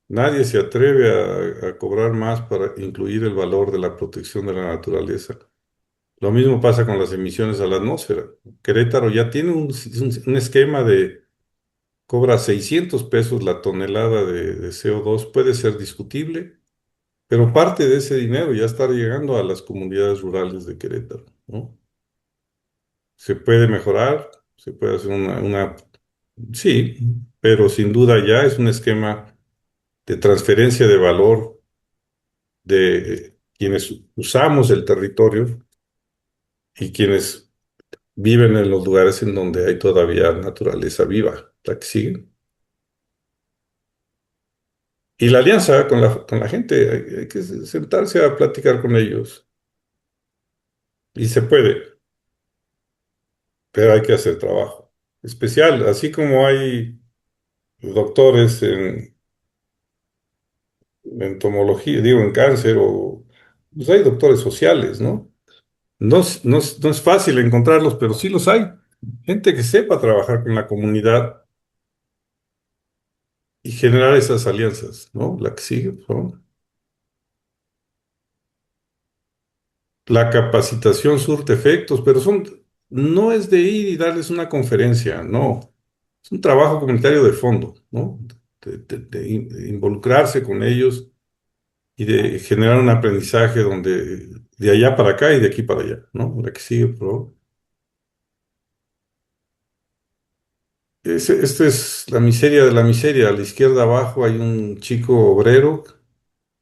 Nadie se atreve a cobrar más para incluir el valor de la protección de la naturaleza. Lo mismo pasa con las emisiones a la atmósfera. Querétaro ya tiene un esquema cobra 600 pesos la tonelada de CO2, puede ser discutible, pero parte de ese dinero ya está llegando a las comunidades rurales de Querétaro, ¿no? Se puede mejorar, se puede hacer sí, pero sin duda ya es un esquema de transferencia de valor de quienes usamos el territorio y quienes viven en los lugares en donde hay todavía naturaleza viva, la que sigue. Y la alianza con la gente, hay que sentarse a platicar con ellos. Y se puede, pero hay que hacer trabajo especial, así como hay doctores en entomología, digo, en cáncer, o pues hay doctores sociales, ¿no? No es fácil encontrarlos, pero sí los hay. Gente que sepa trabajar con la comunidad y generar esas alianzas, ¿no? La que sigue, por favor. La capacitación surte efectos, pero no es de ir y darles una conferencia, no. Es un trabajo comunitario de fondo, ¿no? De involucrarse con ellos y de generar un aprendizaje donde de allá para acá y de aquí para allá, ¿no? La que sigue, por favor. Esta es la miseria de la miseria. A la izquierda abajo hay un chico obrero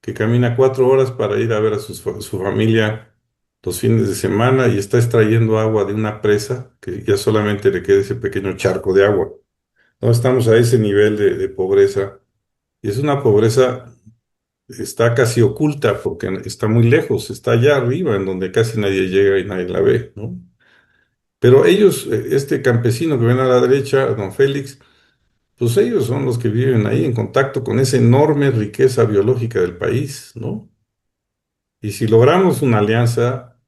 que camina 4 horas para ir a ver a su familia los fines de semana y está extrayendo agua de una presa que ya solamente le queda ese pequeño charco de agua. No estamos a ese nivel de pobreza y es una pobreza, está casi oculta porque está muy lejos, está allá arriba en donde casi nadie llega y nadie la ve, ¿no? Pero ellos, este campesino que ven a la derecha, don Félix, pues ellos son los que viven ahí en contacto con esa enorme riqueza biológica del país, ¿no? Y si logramos una alianza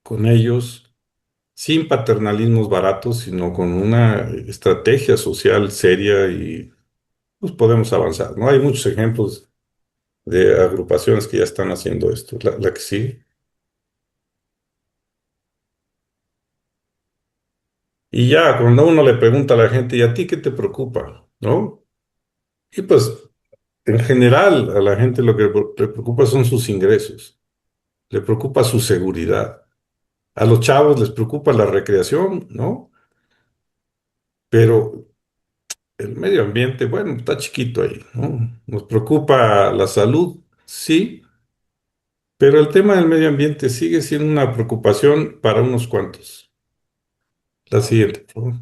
con ellos, sin paternalismos baratos, sino con una estrategia social seria y pues podemos avanzar, ¿no? Hay muchos ejemplos de agrupaciones que ya están haciendo esto. La que sí. Y ya cuando uno le pregunta a la gente, ¿y a ti qué te preocupa? ¿No? Y pues en general a la gente lo que le preocupa son sus ingresos, le preocupa su seguridad. A los chavos les preocupa la recreación, ¿no? Pero el medio ambiente, bueno, está chiquito ahí, ¿no? Nos preocupa la salud, sí, pero el tema del medio ambiente sigue siendo una preocupación para unos cuantos. La siguiente, por favor.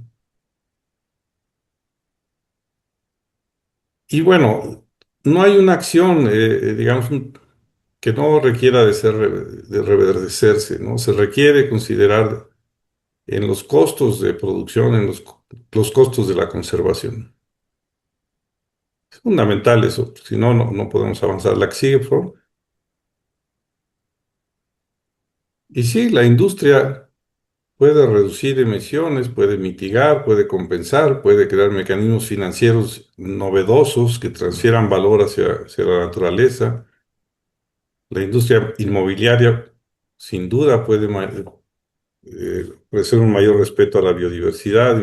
Y bueno, no hay una acción, digamos, que no requiera de de reverdecerse, ¿no? Se requiere considerar en los costos de producción, en los costos de la conservación. Es fundamental eso, si no, no podemos avanzar. La que sigue, por favor. Y sí, la industria puede reducir emisiones, puede mitigar, puede compensar, puede crear mecanismos financieros novedosos que transfieran valor hacia la naturaleza. La industria inmobiliaria, sin duda, ofrecer un mayor respeto a la biodiversidad y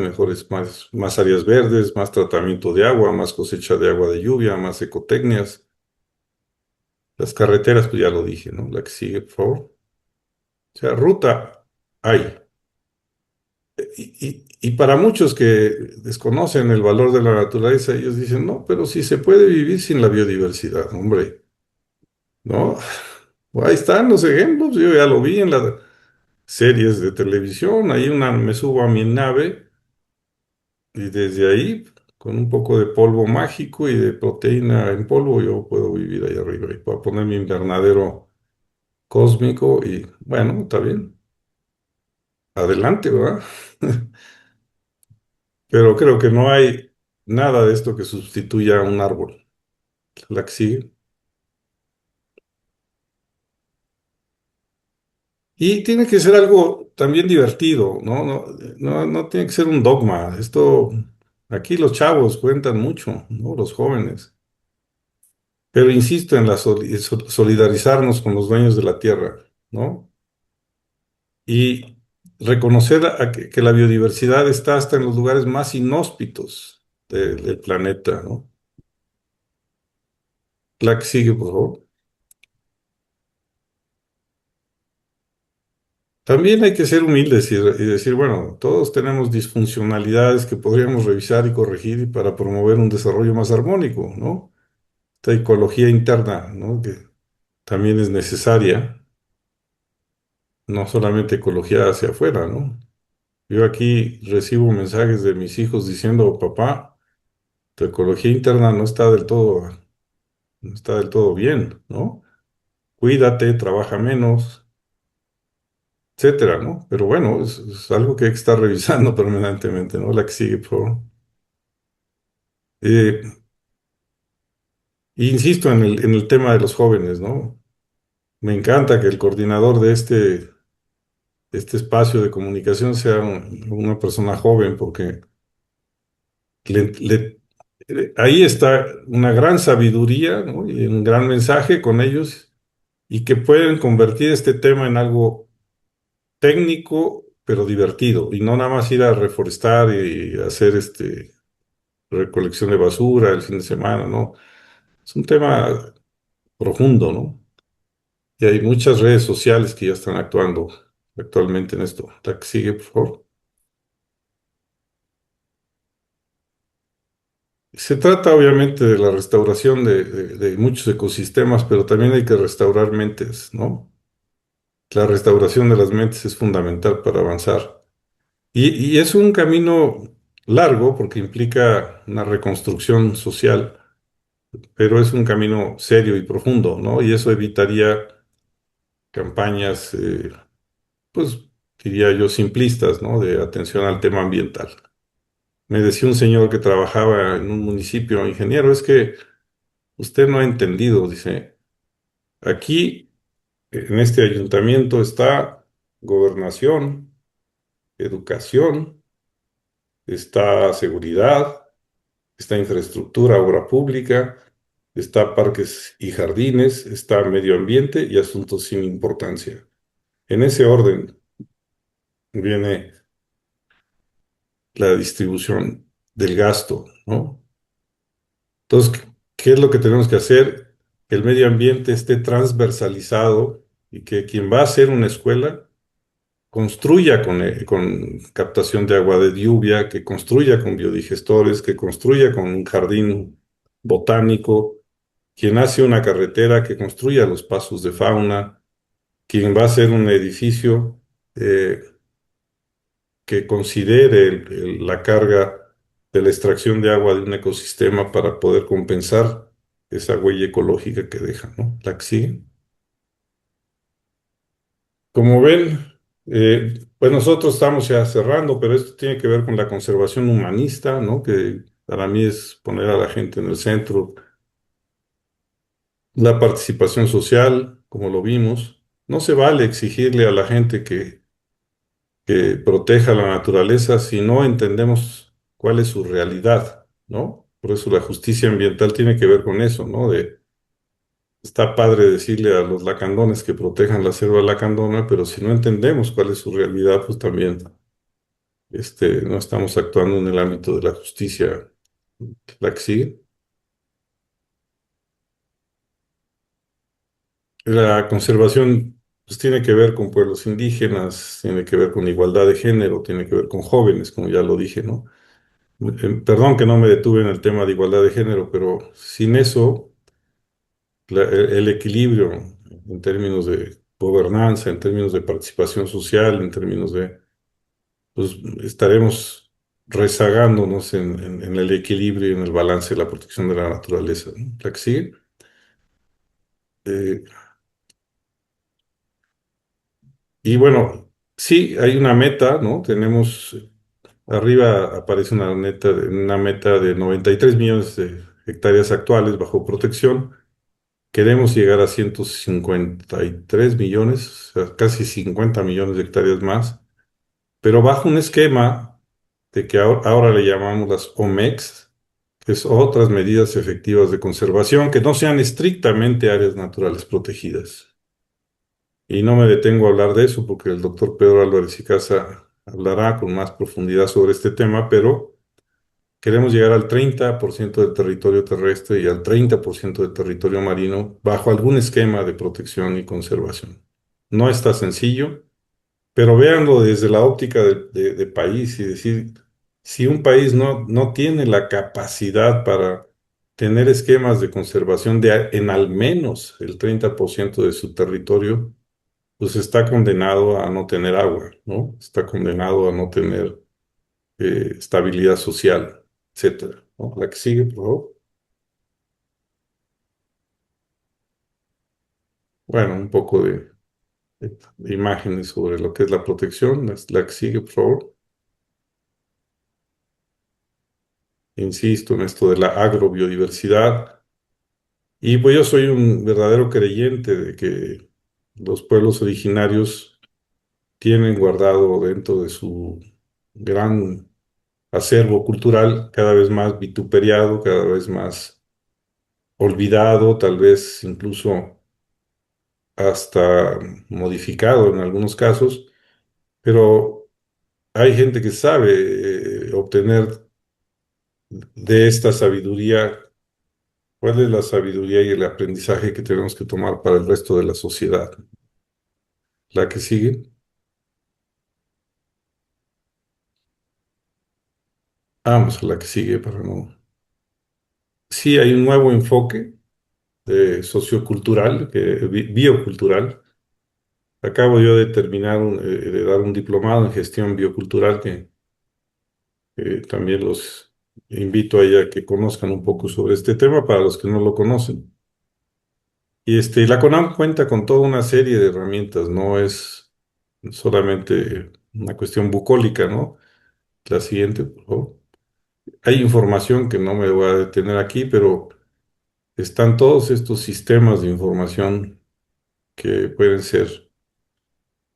más áreas verdes, más tratamiento de agua, más cosecha de agua de lluvia, más ecotecnias. Las carreteras, pues ya lo dije, ¿no? La que sigue, por favor. O sea, ruta hay. Y para muchos que desconocen el valor de la naturaleza, ellos dicen, no, pero sí se puede vivir sin la biodiversidad, hombre, ¿no? Ahí están los ejemplos, yo ya lo vi en las series de televisión, ahí me subo a mi nave y desde ahí, con un poco de polvo mágico y de proteína en polvo, yo puedo vivir ahí arriba y puedo poner mi invernadero cósmico y bueno, está bien, adelante, ¿verdad? Pero creo que no hay nada de esto que sustituya a un árbol. La que sigue. Y tiene que ser algo también divertido, ¿no? No tiene que ser un dogma. Aquí los chavos cuentan mucho, ¿no? Los jóvenes. Pero insisto en solidarizarnos con los dueños de la tierra, ¿no? Y reconocer que la biodiversidad está hasta en los lugares más inhóspitos del planeta, ¿no? La que sigue, por favor. También hay que ser humildes y decir, bueno, todos tenemos disfuncionalidades que podríamos revisar y corregir para promover un desarrollo más armónico, ¿no? Esta ecología interna, ¿no? Que también es necesaria, no solamente ecología hacia afuera, ¿no? Yo aquí recibo mensajes de mis hijos diciendo, papá, tu ecología interna no está del todo bien, ¿no? Cuídate, trabaja menos, etcétera, ¿no? Pero bueno, es algo que hay que estar revisando permanentemente, ¿no? La que sigue, por favor. Eh, Insisto en el tema de los jóvenes, ¿no? Me encanta que el coordinador de este espacio de comunicación sea una persona joven, porque le- le- ahí está una gran sabiduría, ¿no? Y un gran mensaje con ellos, y que pueden convertir este tema en algo técnico, pero divertido, y no nada más ir a reforestar y hacer recolección de basura el fin de semana, ¿no? Es un tema profundo, ¿no? Y hay muchas redes sociales que ya están actuando actualmente en esto. La que sigue, por favor. Se trata obviamente de la restauración de muchos ecosistemas, pero también hay que restaurar mentes, ¿no? La restauración de las mentes es fundamental para avanzar. Y es un camino largo porque implica una reconstrucción social, pero es un camino serio y profundo, ¿no? Y eso evitaría campañas, pues diría yo, simplistas, ¿no? De atención al tema ambiental. Me decía un señor que trabajaba en un municipio, ingeniero, es que usted no ha entendido, dice, aquí en este ayuntamiento está gobernación, educación, está seguridad, está infraestructura, obra pública, está parques y jardines, está medio ambiente y asuntos sin importancia. En ese orden viene la distribución del gasto, ¿no? Entonces, ¿qué es lo que tenemos que hacer? Que el medio ambiente esté transversalizado y que quien va a hacer una escuela construya con captación de agua de lluvia, que construya con biodigestores, que construya con un jardín botánico, quien hace una carretera, que construya los pasos de fauna, quien va a hacer un edificio, eh, que considere la carga de la extracción de agua de un ecosistema para poder compensar esa huella ecológica que deja, ¿no? La que sigue. Como ven, pues nosotros estamos ya cerrando, pero esto tiene que ver con la conservación humanista, ¿no? Que para mí es poner a la gente en el centro, la participación social, como lo vimos. No se vale exigirle a la gente que proteja la naturaleza si no entendemos cuál es su realidad, ¿no? Por eso la justicia ambiental tiene que ver con eso, ¿no? Está padre decirle a los lacandones que protejan la selva lacandona, pero si no entendemos cuál es su realidad, pues también no estamos actuando en el ámbito de la justicia. La que sigue. La conservación, pues, tiene que ver con pueblos indígenas, tiene que ver con igualdad de género, tiene que ver con jóvenes, como ya lo dije, ¿no? Perdón que no me detuve en el tema de igualdad de género, pero sin eso, el equilibrio en términos de gobernanza, en términos de participación social, en términos pues estaremos rezagándonos en el equilibrio y en el balance de la protección de la naturaleza, ¿no? La que sigue. Eh, y bueno, sí, hay una meta, ¿no? Tenemos, arriba aparece una meta de 93 millones de hectáreas actuales bajo protección. Queremos llegar a 153 millones, o sea, casi 50 millones de hectáreas más, pero bajo un esquema de que ahora le llamamos las OMEX, que es otras medidas efectivas de conservación que no sean estrictamente áreas naturales protegidas. Y no me detengo a hablar de eso porque el doctor Pedro Álvarez y Casa hablará con más profundidad sobre este tema, pero queremos llegar al 30% del territorio terrestre y al 30% del territorio marino bajo algún esquema de protección y conservación. No está sencillo, pero véanlo desde la óptica de país y decir, si un país no tiene la capacidad para tener esquemas de conservación en al menos el 30% de su territorio, pues está condenado a no tener agua, ¿no? Está condenado a no tener estabilidad social, etcétera, ¿no? La que sigue, por favor. Bueno, un poco imágenes sobre lo que es la protección. La que sigue, por favor. Insisto en esto de la agrobiodiversidad. Y pues yo soy un verdadero creyente de que los pueblos originarios tienen guardado dentro de su gran acervo cultural, cada vez más vituperiado, cada vez más olvidado, tal vez incluso hasta modificado en algunos casos, pero hay gente que sabe obtener de esta sabiduría. ¿Cuál es la sabiduría y el aprendizaje que tenemos que tomar para el resto de la sociedad? La que sigue. Vamos a la que sigue para no. Sí, hay un nuevo enfoque sociocultural, biocultural. Acabo yo de terminar, de dar un diplomado en gestión biocultural que también los invito a ella que conozcan un poco sobre este tema para los que no lo conocen. Y la CONAM cuenta con toda una serie de herramientas, no es solamente una cuestión bucólica, ¿no? La siguiente, por favor. Hay información que no me voy a detener aquí, pero están todos estos sistemas de información que pueden ser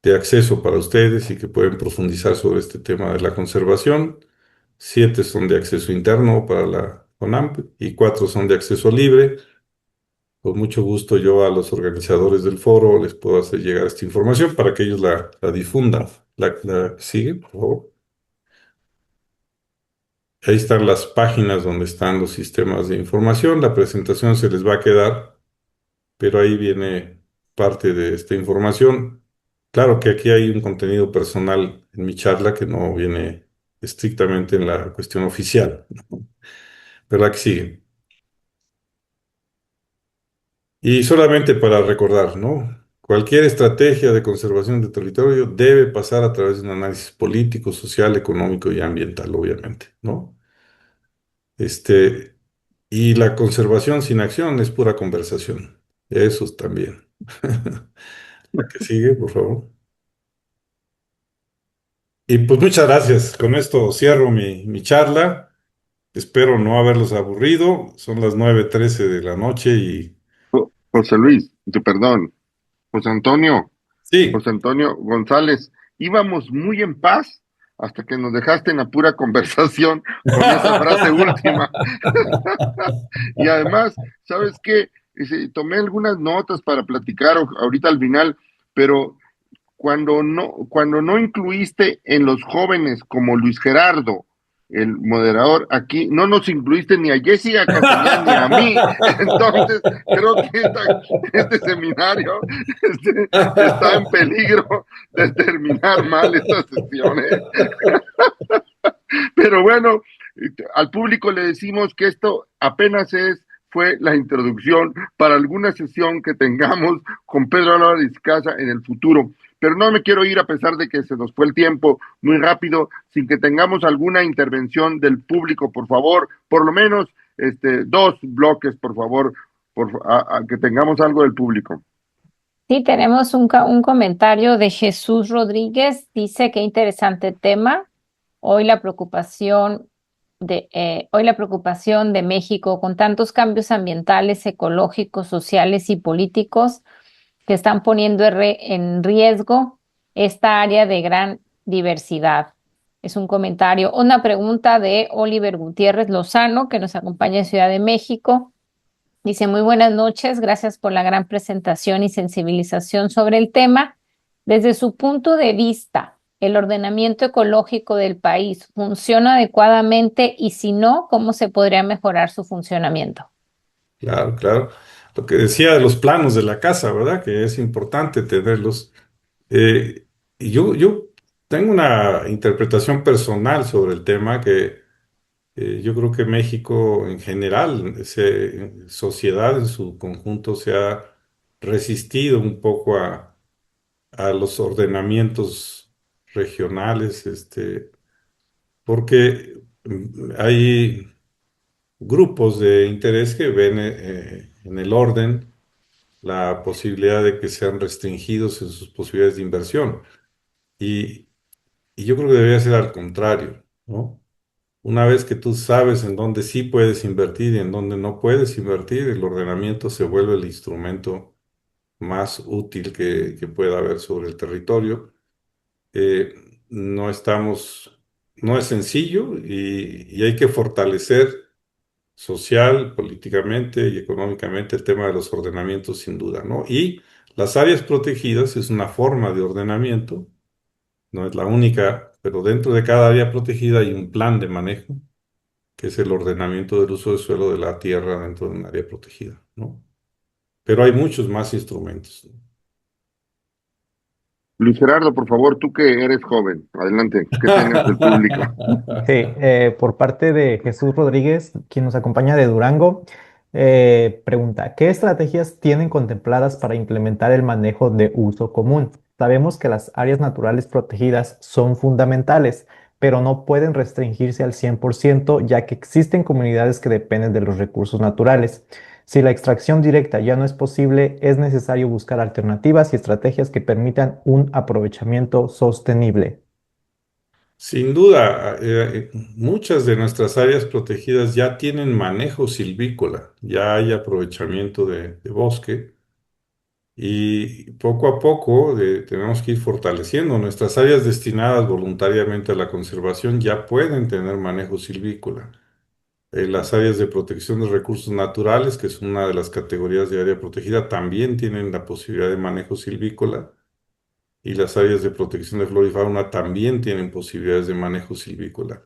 de acceso para ustedes y que pueden profundizar sobre este tema de la conservación. 7 son de acceso interno para la CONAMP y 4 son de acceso libre. Con mucho gusto yo a los organizadores del foro les puedo hacer llegar esta información para que ellos la difundan. La sigue, por favor. Ahí están las páginas donde están los sistemas de información. La presentación se les va a quedar, pero ahí viene parte de esta información. Claro que aquí hay un contenido personal en mi charla que no viene estrictamente en la cuestión oficial, pero aquí sigue. Y solamente para recordar, ¿no? Cualquier estrategia de conservación de territorio debe pasar a través de un análisis político, social, económico y ambiental, obviamente, ¿no? Este, y la conservación sin acción es pura conversación. Eso también. La que sigue, por favor. Y pues muchas gracias. Con esto cierro mi charla. Espero no haberlos aburrido. Son las 9:13 de la noche y José Luis, perdón, José Antonio, sí. José Antonio González, íbamos muy en paz hasta que nos dejaste en la pura conversación con esa frase última. Y además, ¿sabes qué? Tomé algunas notas para platicar ahorita al final, pero cuando no incluiste en los jóvenes como Luis Gerardo, el moderador, aquí no nos incluiste ni a Jessica Castellán ni a mí, entonces creo que este seminario está en peligro de terminar mal esta sesión, ¿eh? Pero bueno, al público le decimos que esto apenas fue la introducción para alguna sesión que tengamos con Pedro Álvarez Casa en el futuro. Pero no me quiero ir a pesar de que se nos fue el tiempo muy rápido, sin que tengamos alguna intervención del público, por favor, por lo menos 2 bloques, por favor, a que tengamos algo del público. Sí, tenemos un comentario de Jesús Rodríguez. Dice qué interesante tema. Hoy hoy la preocupación de México con tantos cambios ambientales, ecológicos, sociales y políticos que están poniendo en riesgo esta área de gran diversidad. Es un comentario, una pregunta de Oliver Gutiérrez Lozano, que nos acompaña en Ciudad de México. Dice, muy buenas noches, gracias por la gran presentación y sensibilización sobre el tema. Desde su punto de vista, ¿el ordenamiento ecológico del país funciona adecuadamente y si no, cómo se podría mejorar su funcionamiento? Claro, claro. Lo que decía de los planos de la casa, ¿verdad? Que es importante tenerlos. Y yo tengo una interpretación personal sobre el tema que yo creo que México en general, sociedad en su conjunto, se ha resistido un poco a los ordenamientos regionales, porque hay grupos de interés que ven en el orden la posibilidad de que sean restringidos en sus posibilidades de inversión. Y, y yo creo que debería ser al contrario, ¿no? Una vez que tú sabes en dónde sí puedes invertir y en dónde no puedes invertir, el ordenamiento se vuelve el instrumento más útil que pueda haber sobre el territorio. Eh, no estamos, no es sencillo y hay que fortalecer social, políticamente y económicamente el tema de los ordenamientos sin duda, ¿no? Y las áreas protegidas es una forma de ordenamiento, no es la única, pero dentro de cada área protegida hay un plan de manejo, que es el ordenamiento del uso del suelo de la tierra dentro de un área protegida, ¿no? Pero hay muchos más instrumentos, ¿no? Luis Gerardo, por favor, tú que eres joven, adelante, ¿qué tienes del público? Sí, por parte de Jesús Rodríguez, quien nos acompaña de Durango, pregunta, ¿qué estrategias tienen contempladas para implementar el manejo de uso común? Sabemos que las áreas naturales protegidas son fundamentales, pero no pueden restringirse al 100%, ya que existen comunidades que dependen de los recursos naturales. Si la extracción directa ya no es posible, es necesario buscar alternativas y estrategias que permitan un aprovechamiento sostenible. Sin duda, muchas de nuestras áreas protegidas ya tienen manejo silvícola, ya hay aprovechamiento de bosque y poco a poco tenemos que ir fortaleciendo. Nuestras áreas destinadas voluntariamente a la conservación ya pueden tener manejo silvícola. Las áreas de protección de recursos naturales, que es una de las categorías de área protegida, también tienen la posibilidad de manejo silvícola. Y las áreas de protección de flora y fauna también tienen posibilidades de manejo silvícola.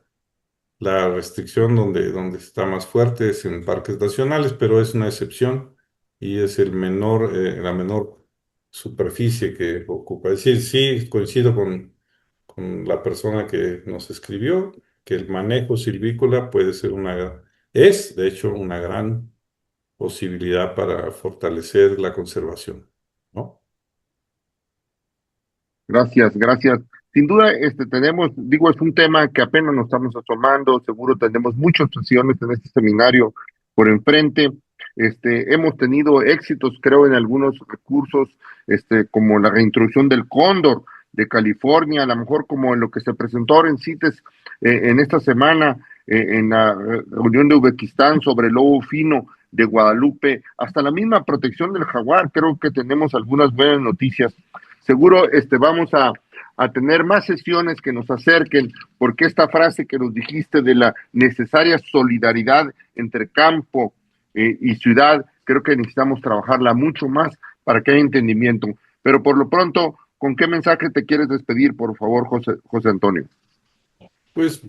La restricción donde está más fuerte es en parques nacionales, pero es una excepción y es la menor superficie que ocupa. Es decir, sí coincido con la persona que nos escribió, que el manejo silvícola puede ser es de hecho una gran posibilidad para fortalecer la conservación, ¿no? Gracias, gracias. Sin duda, tenemos, digo, es un tema que apenas nos estamos asomando, seguro tenemos muchas sesiones en este seminario por enfrente. Hemos tenido éxitos, creo, en algunos recursos, como la reintroducción del cóndor de California, a lo mejor como en lo que se presentó ahora en CITES en esta semana, en la reunión de Uzbekistán sobre el lobo fino de Guadalupe, hasta la misma protección del jaguar. Creo que tenemos algunas buenas noticias. Seguro vamos a tener más sesiones que nos acerquen, porque esta frase que nos dijiste de la necesaria solidaridad entre campo y ciudad, creo que necesitamos trabajarla mucho más para que haya entendimiento. Pero por lo pronto, ¿con qué mensaje te quieres despedir, por favor, José Antonio? Pues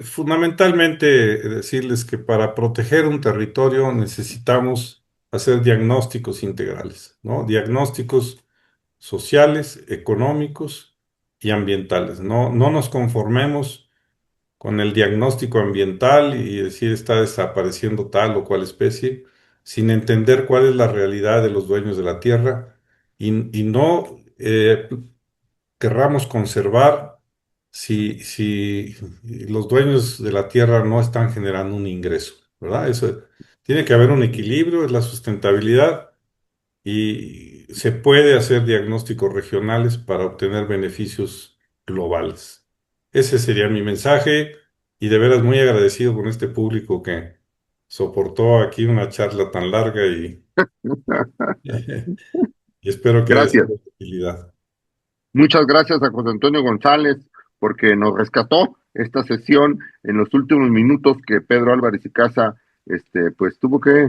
fundamentalmente decirles que para proteger un territorio necesitamos hacer diagnósticos integrales, ¿no? Diagnósticos sociales, económicos y ambientales. No nos conformemos con el diagnóstico ambiental y decir está desapareciendo tal o cual especie, sin entender cuál es la realidad de los dueños de la tierra y no querramos conservar si los dueños de la tierra no están generando un ingreso, ¿verdad? Eso tiene que haber un equilibrio, es la sustentabilidad y se puede hacer diagnósticos regionales para obtener beneficios globales. Ese sería mi mensaje y de veras muy agradecido con este público que soportó aquí una charla tan larga y espero que haya Gracias. sido de utilidad. Muchas gracias a José Antonio González porque nos rescató esta sesión en los últimos minutos que Pedro Álvarez y Casa pues tuvo que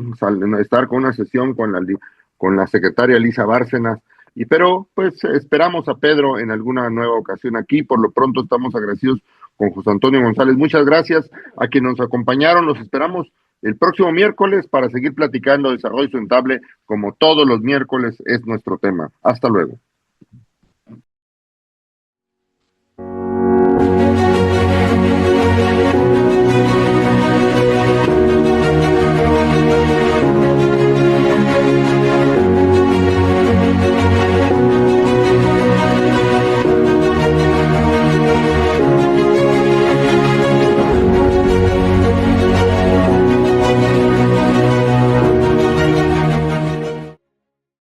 estar con una sesión con la secretaria Lisa Bárcenas, pero pues esperamos a Pedro en alguna nueva ocasión aquí. Por lo pronto estamos agradecidos con José Antonio González. Muchas gracias a quienes nos acompañaron. Los esperamos el próximo miércoles para seguir platicando de desarrollo sustentable, como todos los miércoles es nuestro tema. Hasta luego.